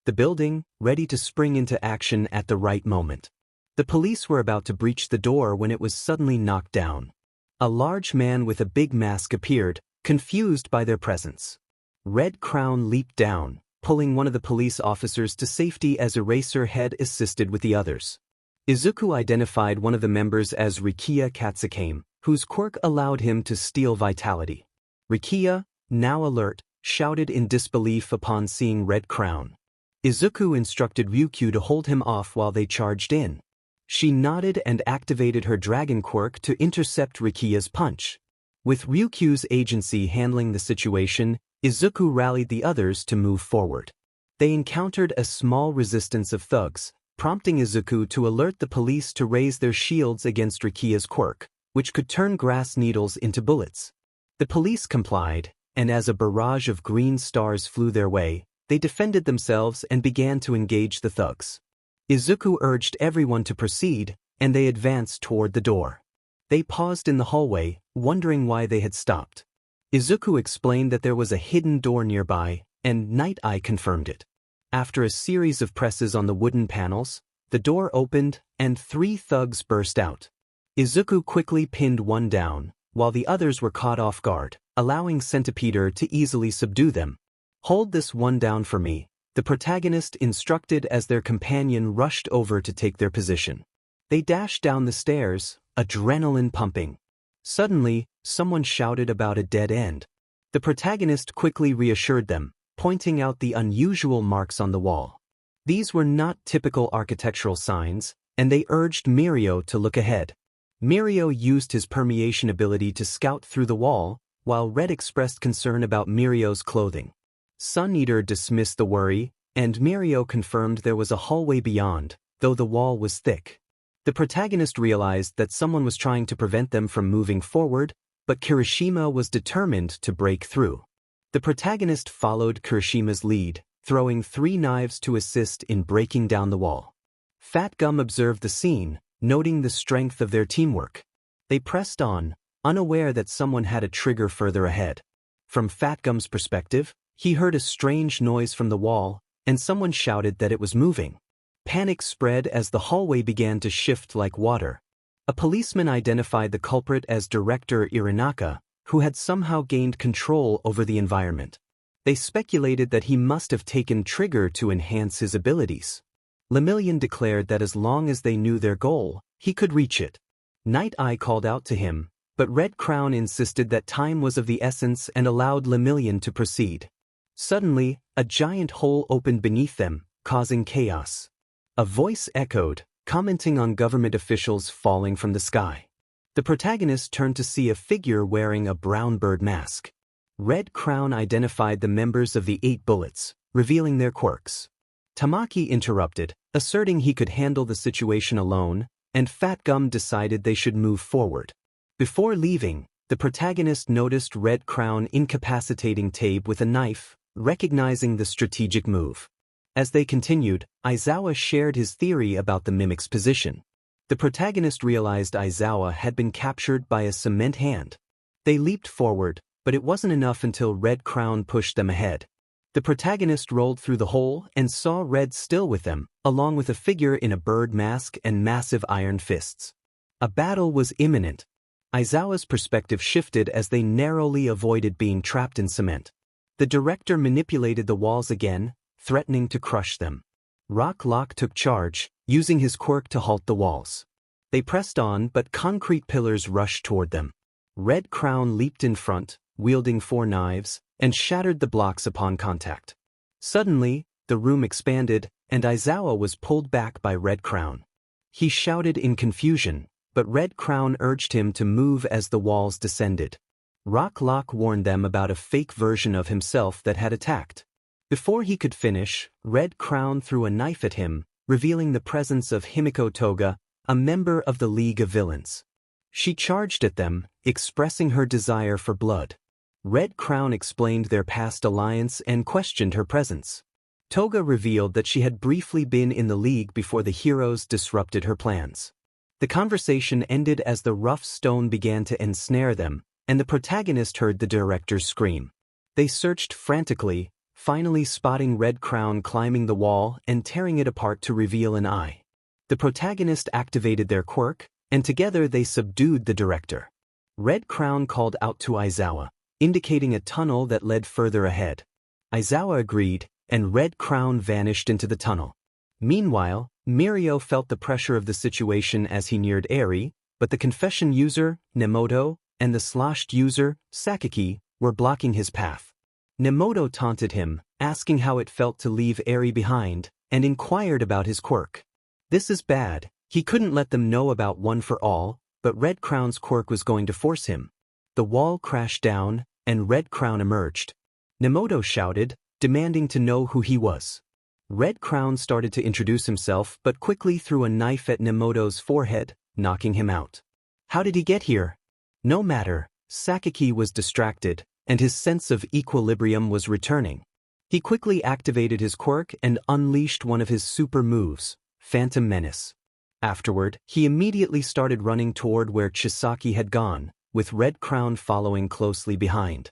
the building, ready to spring into action at the right moment. The police were about to breach the door when it was suddenly knocked down. A large man with a big mask appeared, confused by their presence. Red Crown leaped down, pulling one of the police officers to safety as Eraserhead assisted with the others. Izuku identified one of the members as Rikiya Katsukame, whose quirk allowed him to steal vitality. Rikiya, now alert, shouted in disbelief upon seeing Red Crown. Izuku instructed Ryukyu to hold him off while they charged in. She nodded and activated her dragon quirk to intercept Rikiya's punch. With Ryukyu's agency handling the situation, Izuku rallied the others to move forward. They encountered a small resistance of thugs, prompting Izuku to alert the police to raise their shields against Rikiya's quirk, which could turn grass needles into bullets. The police complied, and as a barrage of green stars flew their way, they defended themselves and began to engage the thugs. Izuku urged everyone to proceed, and they advanced toward the door. They paused in the hallway, wondering why they had stopped. Izuku explained that there was a hidden door nearby, and Night Eye confirmed it. After a series of presses on the wooden panels, the door opened, and 3 thugs burst out. Izuku quickly pinned one down, while the others were caught off guard, allowing Centipeder to easily subdue them. "Hold this one down for me," the protagonist instructed as their companion rushed over to take their position. They dashed down the stairs, adrenaline pumping. Suddenly, someone shouted about a dead end. The protagonist quickly reassured them, pointing out the unusual marks on the wall. These were not typical architectural signs, and they urged Mirio to look ahead. Mirio used his permeation ability to scout through the wall, while Red expressed concern about Mirio's clothing. Sun Eater dismissed the worry, and Mirio confirmed there was a hallway beyond, though the wall was thick. The protagonist realized that someone was trying to prevent them from moving forward, but Kirishima was determined to break through. The protagonist followed Kirishima's lead, throwing 3 knives to assist in breaking down the wall. Fat Gum observed the scene, noting the strength of their teamwork. They pressed on, unaware that someone had a trigger further ahead. From Fat Gum's perspective, he heard a strange noise from the wall, and someone shouted that it was moving. Panic spread as the hallway began to shift like water. A policeman identified the culprit as Director Irinaka, who had somehow gained control over the environment. They speculated that he must have taken Trigger to enhance his abilities. Lemillion declared that as long as they knew their goal, he could reach it. Night Eye called out to him, but Red Crown insisted that time was of the essence and allowed Lemillion to proceed. Suddenly, a giant hole opened beneath them, causing chaos. A voice echoed, commenting on government officials falling from the sky. The protagonist turned to see a figure wearing a brown bird mask. Red Crown identified the members of the 8 Bullets, revealing their quirks. Tamaki interrupted, asserting he could handle the situation alone, and Fat Gum decided they should move forward. Before leaving, the protagonist noticed Red Crown incapacitating Tabe with a knife, recognizing the strategic move. As they continued, Aizawa shared his theory about the mimic's position. The protagonist realized Aizawa had been captured by a cement hand. They leaped forward, but it wasn't enough until Red Crown pushed them ahead. The protagonist rolled through the hole and saw Red still with them, along with a figure in a bird mask and massive iron fists. A battle was imminent. Aizawa's perspective shifted as they narrowly avoided being trapped in cement. The director manipulated the walls again, threatening to crush them. Rock Lock took charge, using his quirk to halt the walls. They pressed on, but concrete pillars rushed toward them. Red Crown leaped in front, wielding 4 knives, and shattered the blocks upon contact. Suddenly, the room expanded, and Aizawa was pulled back by Red Crown. He shouted in confusion, but Red Crown urged him to move as the walls descended. Rock Lock warned them about a fake version of himself that had attacked. Before he could finish, Red Crown threw a knife at him, revealing the presence of Himiko Toga, a member of the League of Villains. She charged at them, expressing her desire for blood. Red Crown explained their past alliance and questioned her presence. Toga revealed that she had briefly been in the League before the heroes disrupted her plans. The conversation ended as the rough stone began to ensnare them, and the protagonist heard the director scream. They searched frantically, finally spotting Red Crown climbing the wall and tearing it apart to reveal an eye. The protagonist activated their quirk, and together they subdued the director. Red Crown called out to Aizawa, indicating a tunnel that led further ahead. Aizawa agreed, and Red Crown vanished into the tunnel. Meanwhile, Mirio felt the pressure of the situation as he neared Eri, but the confession user, Nemoto, and the sloshed user, Sakaki, were blocking his path. Nemoto taunted him, asking how it felt to leave Eri behind, and inquired about his quirk. This is bad. He couldn't let them know about One for All, but Red Crown's quirk was going to force him. The wall crashed down, and Red Crown emerged. Nemoto shouted, demanding to know who he was. Red Crown started to introduce himself but quickly threw a knife at Nemoto's forehead, knocking him out. How did he get here? No matter, Sakaki was distracted, and his sense of equilibrium was returning. He quickly activated his quirk and unleashed one of his super moves, Phantom Menace. Afterward, he immediately started running toward where Chisaki had gone, with Red Crown following closely behind.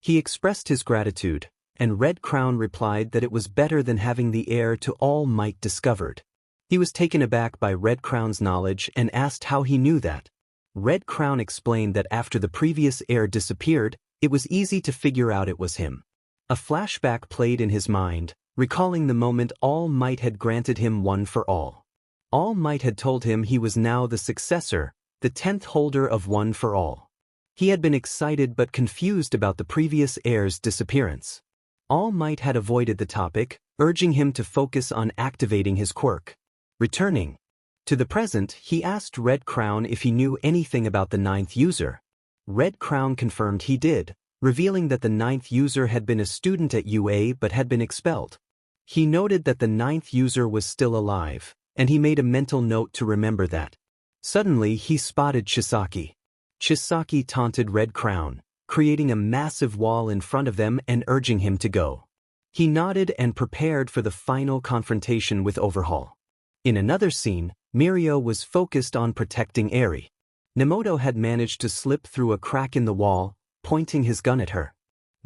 He expressed his gratitude, and Red Crown replied that it was better than having the heir to All Might discovered. He was taken aback by Red Crown's knowledge and asked how he knew that. Red Crown explained that after the previous heir disappeared, it was easy to figure out it was him. A flashback played in his mind, recalling the moment All Might had granted him One for All. All Might had told him he was now the successor, the 10th holder of One for All. He had been excited but confused about the previous heir's disappearance. All Might had avoided the topic, urging him to focus on activating his quirk. Returning to the present, he asked Red Crown if he knew anything about the 9th user. Red Crown confirmed he did, revealing that the 9th user had been a student at UA but had been expelled. He noted that the 9th user was still alive, and he made a mental note to remember that. Suddenly he spotted Chisaki. Chisaki taunted Red Crown, creating a massive wall in front of them and urging him to go. He nodded and prepared for the final confrontation with Overhaul. In another scene, Mirio was focused on protecting Eri. Nemoto had managed to slip through a crack in the wall, pointing his gun at her.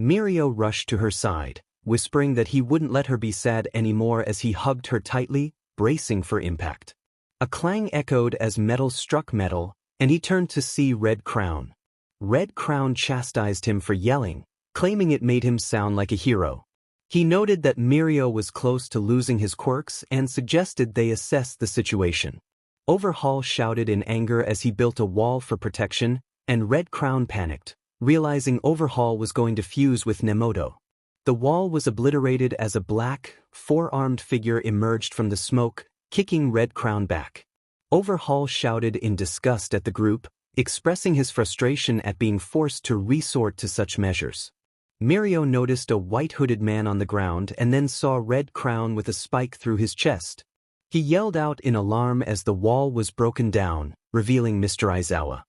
Mirio rushed to her side, whispering that he wouldn't let her be sad anymore as he hugged her tightly, bracing for impact. A clang echoed as metal struck metal, and he turned to see Red Crown. Red Crown chastised him for yelling, claiming it made him sound like a hero. He noted that Mirio was close to losing his quirks and suggested they assess the situation. Overhaul shouted in anger as he built a wall for protection, and Red Crown panicked, realizing Overhaul was going to fuse with Nemoto. The wall was obliterated as a black, four-armed figure emerged from the smoke, kicking Red Crown back. Overhaul shouted in disgust at the group, expressing his frustration at being forced to resort to such measures. Mirio noticed a white-hooded man on the ground and then saw Red Crown with a spike through his chest. He yelled out in alarm as the wall was broken down, revealing Mr. Aizawa.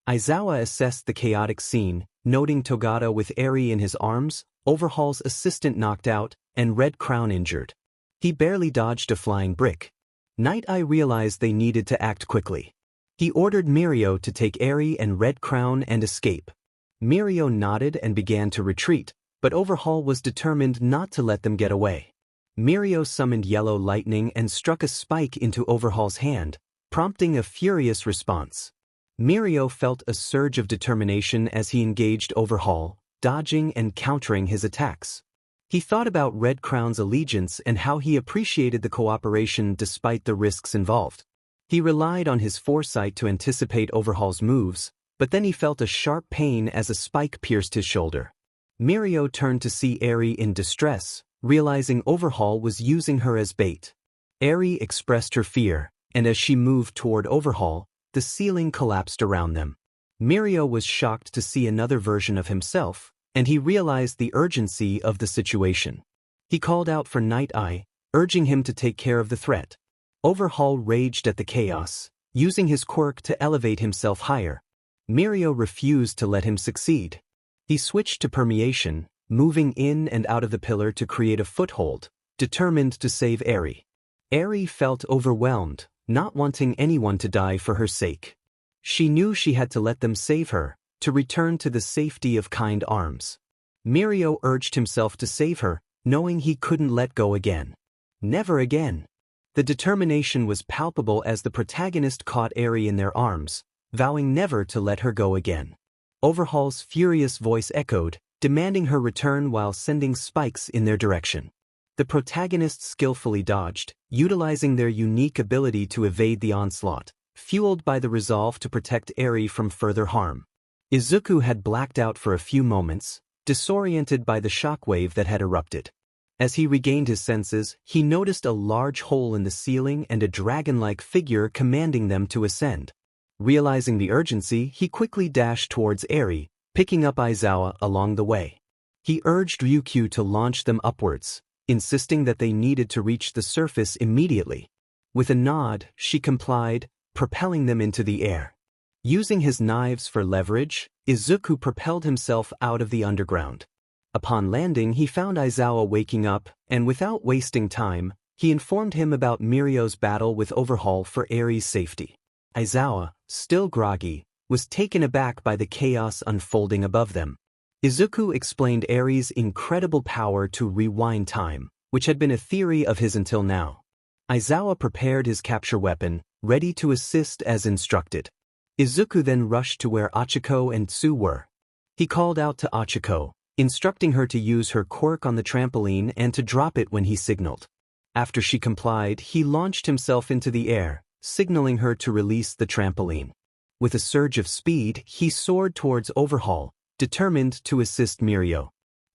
Aizawa assessed the chaotic scene, noting Togata with Eri in his arms, Overhaul's assistant knocked out, and Red Crown injured. He barely dodged a flying brick. Night Eye realized they needed to act quickly. He ordered Mirio to take Eri and Red Crown and escape. Mirio nodded and began to retreat, but Overhaul was determined not to let them get away. Mirio summoned yellow lightning and struck a spike into Overhaul's hand, prompting a furious response. Mirio felt a surge of determination as he engaged Overhaul, dodging and countering his attacks. He thought about Red Crown's allegiance and how he appreciated the cooperation despite the risks involved. He relied on his foresight to anticipate Overhaul's moves, but then he felt a sharp pain as a spike pierced his shoulder. Mirio turned to see Eri in distress, realizing Overhaul was using her as bait. Eri expressed her fear, and as she moved toward Overhaul, the ceiling collapsed around them. Mirio was shocked to see another version of himself, and he realized the urgency of the situation. He called out for Night Eye, urging him to take care of the threat. Overhaul raged at the chaos, using his quirk to elevate himself higher. Mirio refused to let him succeed. He switched to permeation, moving in and out of the pillar to create a foothold, determined to save Eri. Eri felt overwhelmed, not wanting anyone to die for her sake. She knew she had to let them save her, to return to the safety of kind arms. Mirio urged himself to save her, knowing he couldn't let go again. Never again. The determination was palpable as the protagonist caught Eri in their arms, vowing never to let her go again. Overhaul's furious voice echoed, demanding her return while sending spikes in their direction. The protagonists skillfully dodged, utilizing their unique ability to evade the onslaught, fueled by the resolve to protect Eri from further harm. Izuku had blacked out for a few moments, disoriented by the shockwave that had erupted. As he regained his senses, he noticed a large hole in the ceiling and a dragon-like figure commanding them to ascend. Realizing the urgency, he quickly dashed towards Eri, picking up Aizawa along the way. He urged Ryukyu to launch them upwards, insisting that they needed to reach the surface immediately. With a nod, she complied, propelling them into the air. Using his knives for leverage, Izuku propelled himself out of the underground. Upon landing, he found Aizawa waking up, and without wasting time, he informed him about Mirio's battle with Overhaul for Eri's safety. Aizawa, still groggy, was taken aback by the chaos unfolding above them. Izuku explained Eri's incredible power to rewind time, which had been a theory of his until now. Aizawa prepared his capture weapon, ready to assist as instructed. Izuku then rushed to where Achiko and Tsu were. He called out to Achiko, instructing her to use her quirk on the trampoline and to drop it when he signaled. After she complied, he launched himself into the air, signaling her to release the trampoline. With a surge of speed, he soared towards Overhaul, determined to assist Mirio.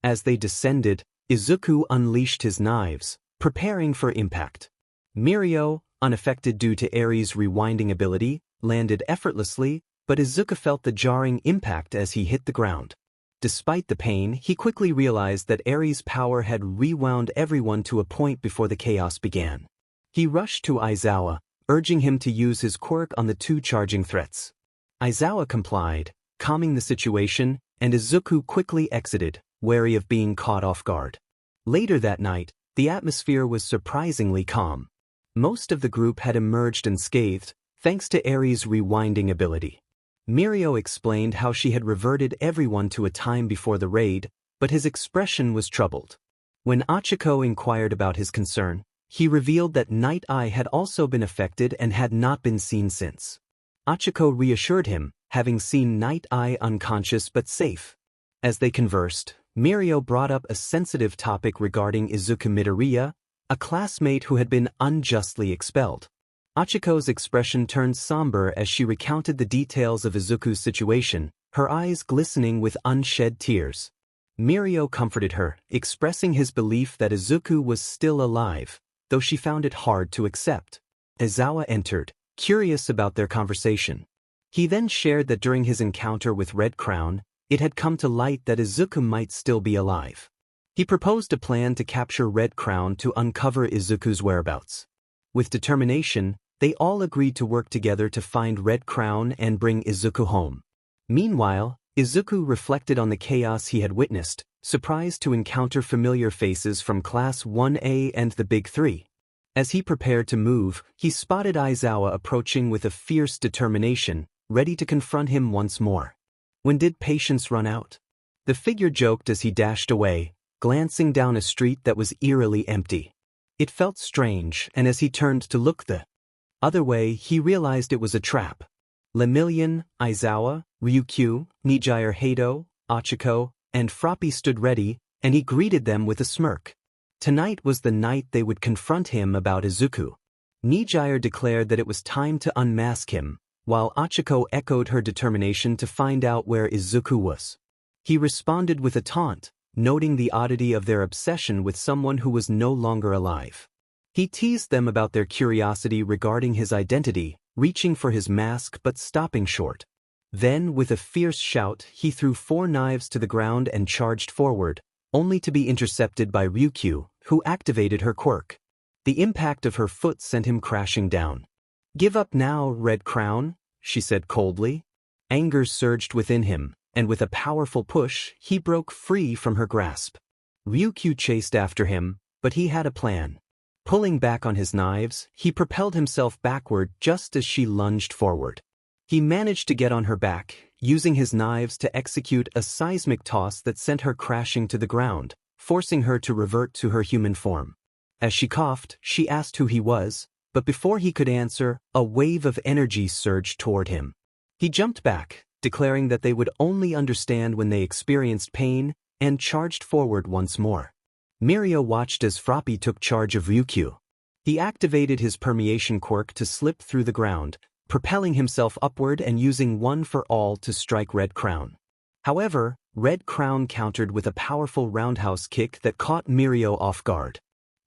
As they descended, Izuku unleashed his knives, preparing for impact. Mirio, unaffected due to Eri's rewinding ability, landed effortlessly, but Izuku felt the jarring impact as he hit the ground. Despite the pain, he quickly realized that Eri's power had rewound everyone to a point before the chaos began. He rushed to Aizawa, urging him to use his quirk on the two charging threats. Aizawa complied, calming the situation, and Izuku quickly exited, wary of being caught off guard. Later that night, the atmosphere was surprisingly calm. Most of the group had emerged unscathed, thanks to Eri's rewinding ability. Mirio explained how she had reverted everyone to a time before the raid, but his expression was troubled. When Achiko inquired about his concern, he revealed that Night Eye had also been affected and had not been seen since. Achiko reassured him, having seen Night Eye unconscious but safe. As they conversed, Mirio brought up a sensitive topic regarding Izuku Midoriya, a classmate who had been unjustly expelled. Achiko's expression turned somber as she recounted the details of Izuku's situation, her eyes glistening with unshed tears. Mirio comforted her, expressing his belief that Izuku was still alive, though she found it hard to accept. Aizawa entered, curious about their conversation. He then shared that during his encounter with Red Crown, it had come to light that Izuku might still be alive. He proposed a plan to capture Red Crown to uncover Izuku's whereabouts. With determination, they all agreed to work together to find Red Crown and bring Izuku home. Meanwhile, Izuku reflected on the chaos he had witnessed, surprised to encounter familiar faces from Class 1A and the Big Three. As he prepared to move, he spotted Aizawa approaching with a fierce determination, ready to confront him once more. When did patience run out? The figure joked as he dashed away, glancing down a street that was eerily empty. It felt strange, and as he turned to look the other way, he realized it was a trap. Lemillion, Aizawa, Ryukyu, Nijire Hado, Ochiko, and Froppy stood ready, and he greeted them with a smirk. Tonight was the night they would confront him about Izuku. Nijire declared that it was time to unmask him, while Ochiko echoed her determination to find out where Izuku was. He responded with a taunt, noting the oddity of their obsession with someone who was no longer alive. He teased them about their curiosity regarding his identity, reaching for his mask but stopping short. Then, with a fierce shout, he threw 4 knives to the ground and charged forward, only to be intercepted by Ryukyu, who activated her quirk. The impact of her foot sent him crashing down. "Give up now, Red Crown," she said coldly. Anger surged within him, and with a powerful push, he broke free from her grasp. Ryukyu chased after him, but he had a plan. Pulling back on his knives, he propelled himself backward just as she lunged forward. He managed to get on her back, using his knives to execute a seismic toss that sent her crashing to the ground, forcing her to revert to her human form. As she coughed, she asked who he was, but before he could answer, a wave of energy surged toward him. He jumped back, declaring that they would only understand when they experienced pain, and charged forward once more. Mirio watched as Froppy took charge of Ryukyu. He activated his permeation quirk to slip through the ground, propelling himself upward and using One for All to strike Red Crown. However, Red Crown countered with a powerful roundhouse kick that caught Mirio off guard.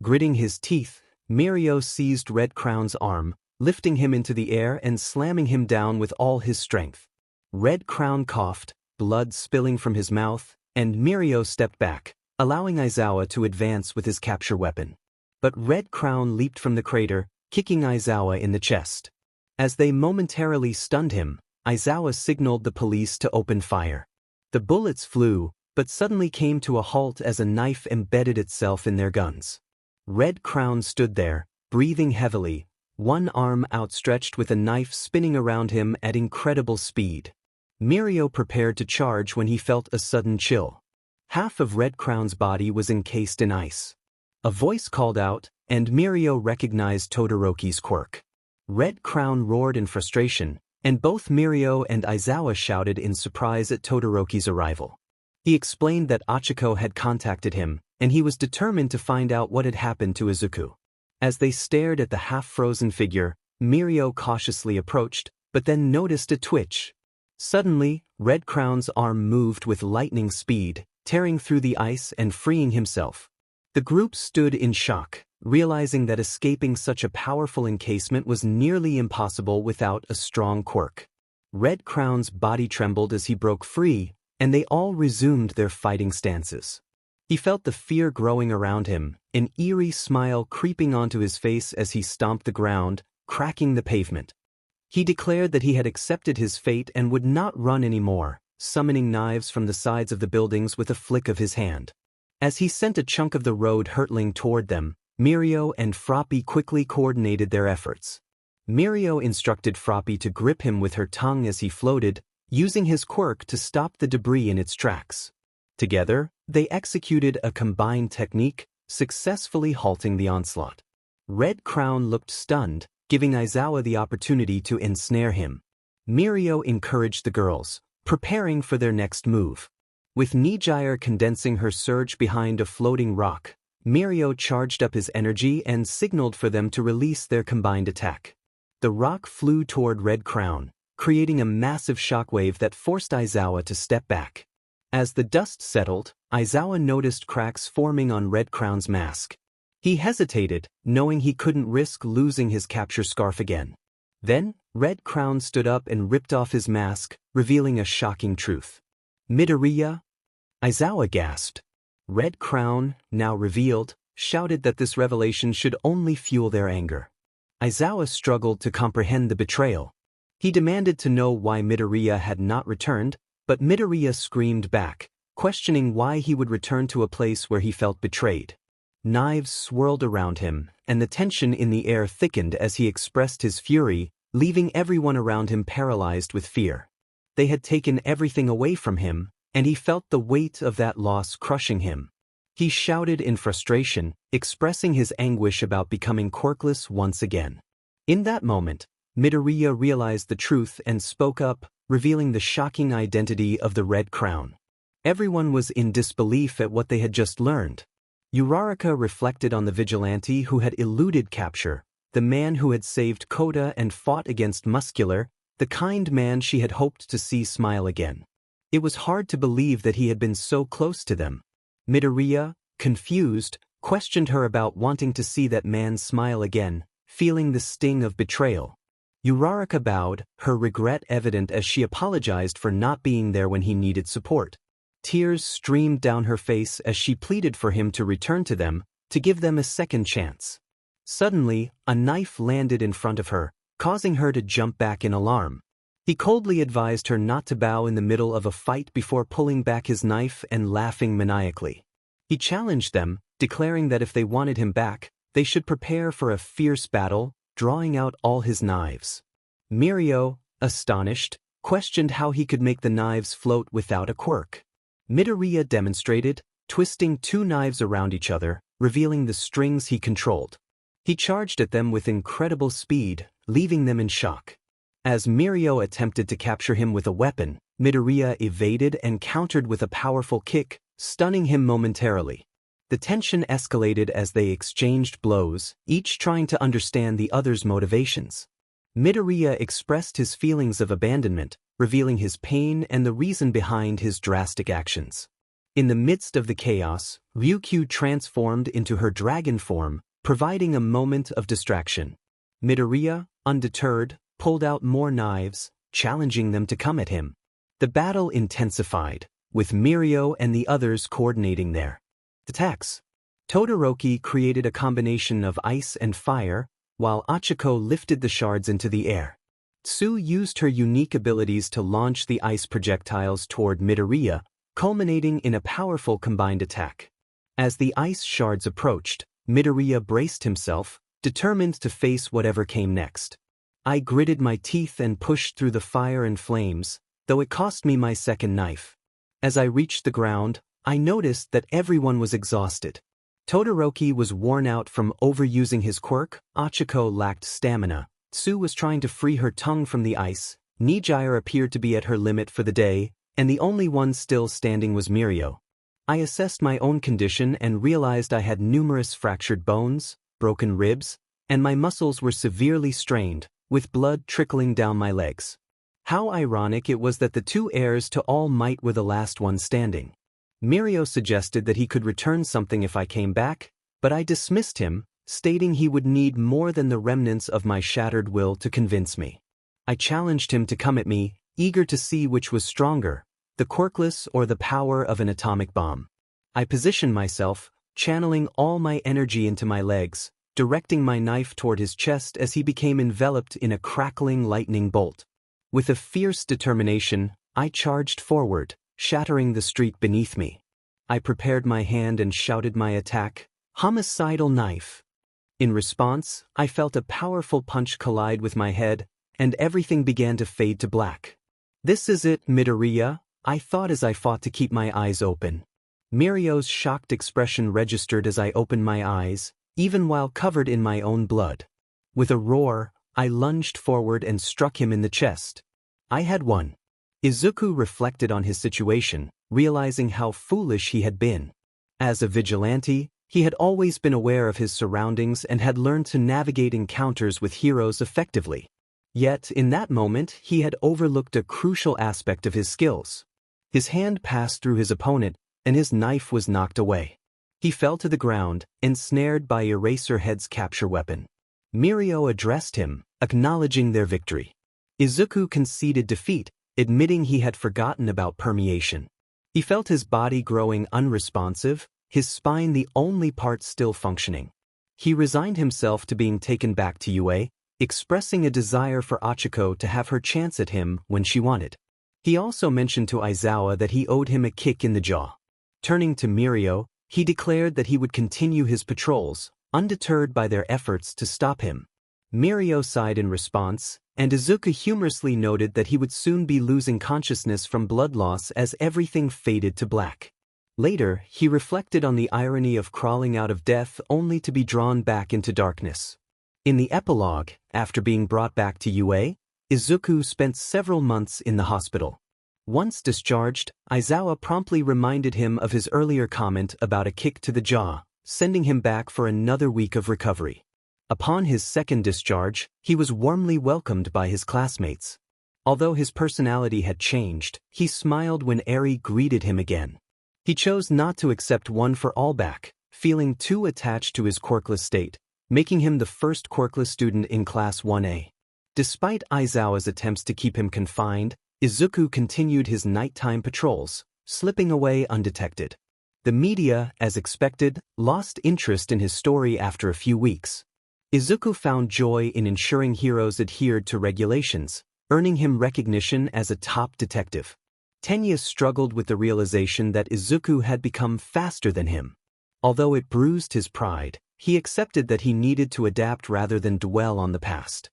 Gritting his teeth, Mirio seized Red Crown's arm, lifting him into the air and slamming him down with all his strength. Red Crown coughed, blood spilling from his mouth, and Mirio stepped back, allowing Aizawa to advance with his capture weapon. But Red Crown leaped from the crater, kicking Aizawa in the chest. As they momentarily stunned him, Aizawa signaled the police to open fire. The bullets flew, but suddenly came to a halt as a knife embedded itself in their guns. Red Crown stood there, breathing heavily, one arm outstretched with a knife spinning around him at incredible speed. Mirio prepared to charge when he felt a sudden chill. Half of Red Crown's body was encased in ice. A voice called out, and Mirio recognized Todoroki's quirk. Red Crown roared in frustration, and both Mirio and Aizawa shouted in surprise at Todoroki's arrival. He explained that Ochiko had contacted him, and he was determined to find out what had happened to Izuku. As they stared at the half-frozen figure, Mirio cautiously approached, but then noticed a twitch. Suddenly, Red Crown's arm moved with lightning speed, tearing through the ice and freeing himself. The group stood in shock, realizing that escaping such a powerful encasement was nearly impossible without a strong quirk. Red Crown's body trembled as he broke free, and they all resumed their fighting stances. He felt the fear growing around him, an eerie smile creeping onto his face as he stomped the ground, cracking the pavement. He declared that he had accepted his fate and would not run anymore, summoning knives from the sides of the buildings with a flick of his hand. As he sent a chunk of the road hurtling toward them, Mirio and Froppy quickly coordinated their efforts. Mirio instructed Froppy to grip him with her tongue as he floated, using his quirk to stop the debris in its tracks. Together, they executed a combined technique, successfully halting the onslaught. Red Crown looked stunned, giving Aizawa the opportunity to ensnare him. Mirio encouraged the girls, preparing for their next move. With Nijire condensing her surge behind a floating rock, Mirio charged up his energy and signaled for them to release their combined attack. The rock flew toward Red Crown, creating a massive shockwave that forced Aizawa to step back. As the dust settled, Aizawa noticed cracks forming on Red Crown's mask. He hesitated, knowing he couldn't risk losing his capture scarf again. Then, Red Crown stood up and ripped off his mask, revealing a shocking truth. "Midoriya?" Aizawa gasped. Red Crown, now revealed, shouted that this revelation should only fuel their anger. Aizawa struggled to comprehend the betrayal. He demanded to know why Midoriya had not returned, but Midoriya screamed back, questioning why he would return to a place where he felt betrayed. Knives swirled around him, and the tension in the air thickened as he expressed his fury, leaving everyone around him paralyzed with fear. They had taken everything away from him, and he felt the weight of that loss crushing him. He shouted in frustration, expressing his anguish about becoming quirkless once again. In that moment, Midoriya realized the truth and spoke up, revealing the shocking identity of the Red Crown. Everyone was in disbelief at what they had just learned. Uraraka reflected on the vigilante who had eluded capture, the man who had saved Kota and fought against Muscular, the kind man she had hoped to see smile again. It was hard to believe that he had been so close to them. Midoriya, confused, questioned her about wanting to see that man smile again, feeling the sting of betrayal. Uraraka bowed, her regret evident as she apologized for not being there when he needed support. Tears streamed down her face as she pleaded for him to return to them, to give them a second chance. Suddenly, a knife landed in front of her, causing her to jump back in alarm. He coldly advised her not to bow in the middle of a fight before pulling back his knife and laughing maniacally. He challenged them, declaring that if they wanted him back, they should prepare for a fierce battle, drawing out all his knives. Mirio, astonished, questioned how he could make the knives float without a quirk. Midoriya demonstrated, twisting two knives around each other, revealing the strings he controlled. He charged at them with incredible speed, leaving them in shock. As Mirio attempted to capture him with a weapon, Midoriya evaded and countered with a powerful kick, stunning him momentarily. The tension escalated as they exchanged blows, each trying to understand the other's motivations. Midoriya expressed his feelings of abandonment, revealing his pain and the reason behind his drastic actions. In the midst of the chaos, Ryukyu transformed into her dragon form, providing a moment of distraction. Midoriya, undeterred, pulled out more knives, challenging them to come at him. The battle intensified, with Mirio and the others coordinating their attacks. Todoroki created a combination of ice and fire, while Achiko lifted the shards into the air. Tsu used her unique abilities to launch the ice projectiles toward Midoriya, culminating in a powerful combined attack. As the ice shards approached, Midoriya braced himself, determined to face whatever came next. I gritted my teeth and pushed through the fire and flames, though it cost me my second knife. As I reached the ground, I noticed that everyone was exhausted. Todoroki was worn out from overusing his quirk, Achiko lacked stamina, Tsu was trying to free her tongue from the ice, Nijire appeared to be at her limit for the day, and the only one still standing was Mirio. I assessed my own condition and realized I had numerous fractured bones, broken ribs, and my muscles were severely strained, with blood trickling down my legs. How ironic it was that the two heirs to All Might were the last ones standing. Mirio suggested that he could return something if I came back, but I dismissed him, stating he would need more than the remnants of my shattered will to convince me. I challenged him to come at me, eager to see which was stronger, the quirkless or the power of an atomic bomb. I positioned myself, channeling all my energy into my legs, directing my knife toward his chest as he became enveloped in a crackling lightning bolt. With a fierce determination, I charged forward, shattering the street beneath me. I prepared my hand and shouted my attack, "Homicidal Knife." In response, I felt a powerful punch collide with my head, and everything began to fade to black. "This is it, Midoriya," I thought as I fought to keep my eyes open. Mirio's shocked expression registered as I opened my eyes, even while covered in my own blood. With a roar, I lunged forward and struck him in the chest. I had won. Izuku reflected on his situation, realizing how foolish he had been. As a vigilante, he had always been aware of his surroundings and had learned to navigate encounters with heroes effectively. Yet, in that moment, he had overlooked a crucial aspect of his skills. His hand passed through his opponent, and his knife was knocked away. He fell to the ground, ensnared by Eraserhead's capture weapon. Mirio addressed him, acknowledging their victory. Izuku conceded defeat, admitting he had forgotten about permeation. He felt his body growing unresponsive, his spine the only part still functioning. He resigned himself to being taken back to UA, expressing a desire for Achiko to have her chance at him when she wanted. He also mentioned to Aizawa that he owed him a kick in the jaw. Turning to Mirio, he declared that he would continue his patrols, undeterred by their efforts to stop him. Mirio sighed in response, and Izuku humorously noted that he would soon be losing consciousness from blood loss as everything faded to black. Later, he reflected on the irony of crawling out of death only to be drawn back into darkness. In the epilogue, after being brought back to UA, Izuku spent several months in the hospital. Once discharged, Aizawa promptly reminded him of his earlier comment about a kick to the jaw, sending him back for another week of recovery. Upon his second discharge, he was warmly welcomed by his classmates. Although his personality had changed, he smiled when Eri greeted him again. He chose not to accept one for all back, feeling too attached to his quirkless state, making him the first quirkless student in Class 1A. Despite Aizawa's attempts to keep him confined, Izuku continued his nighttime patrols, slipping away undetected. The media, as expected, lost interest in his story after a few weeks. Izuku found joy in ensuring heroes adhered to regulations, earning him recognition as a top detective. Tenya struggled with the realization that Izuku had become faster than him. Although it bruised his pride, he accepted that he needed to adapt rather than dwell on the past.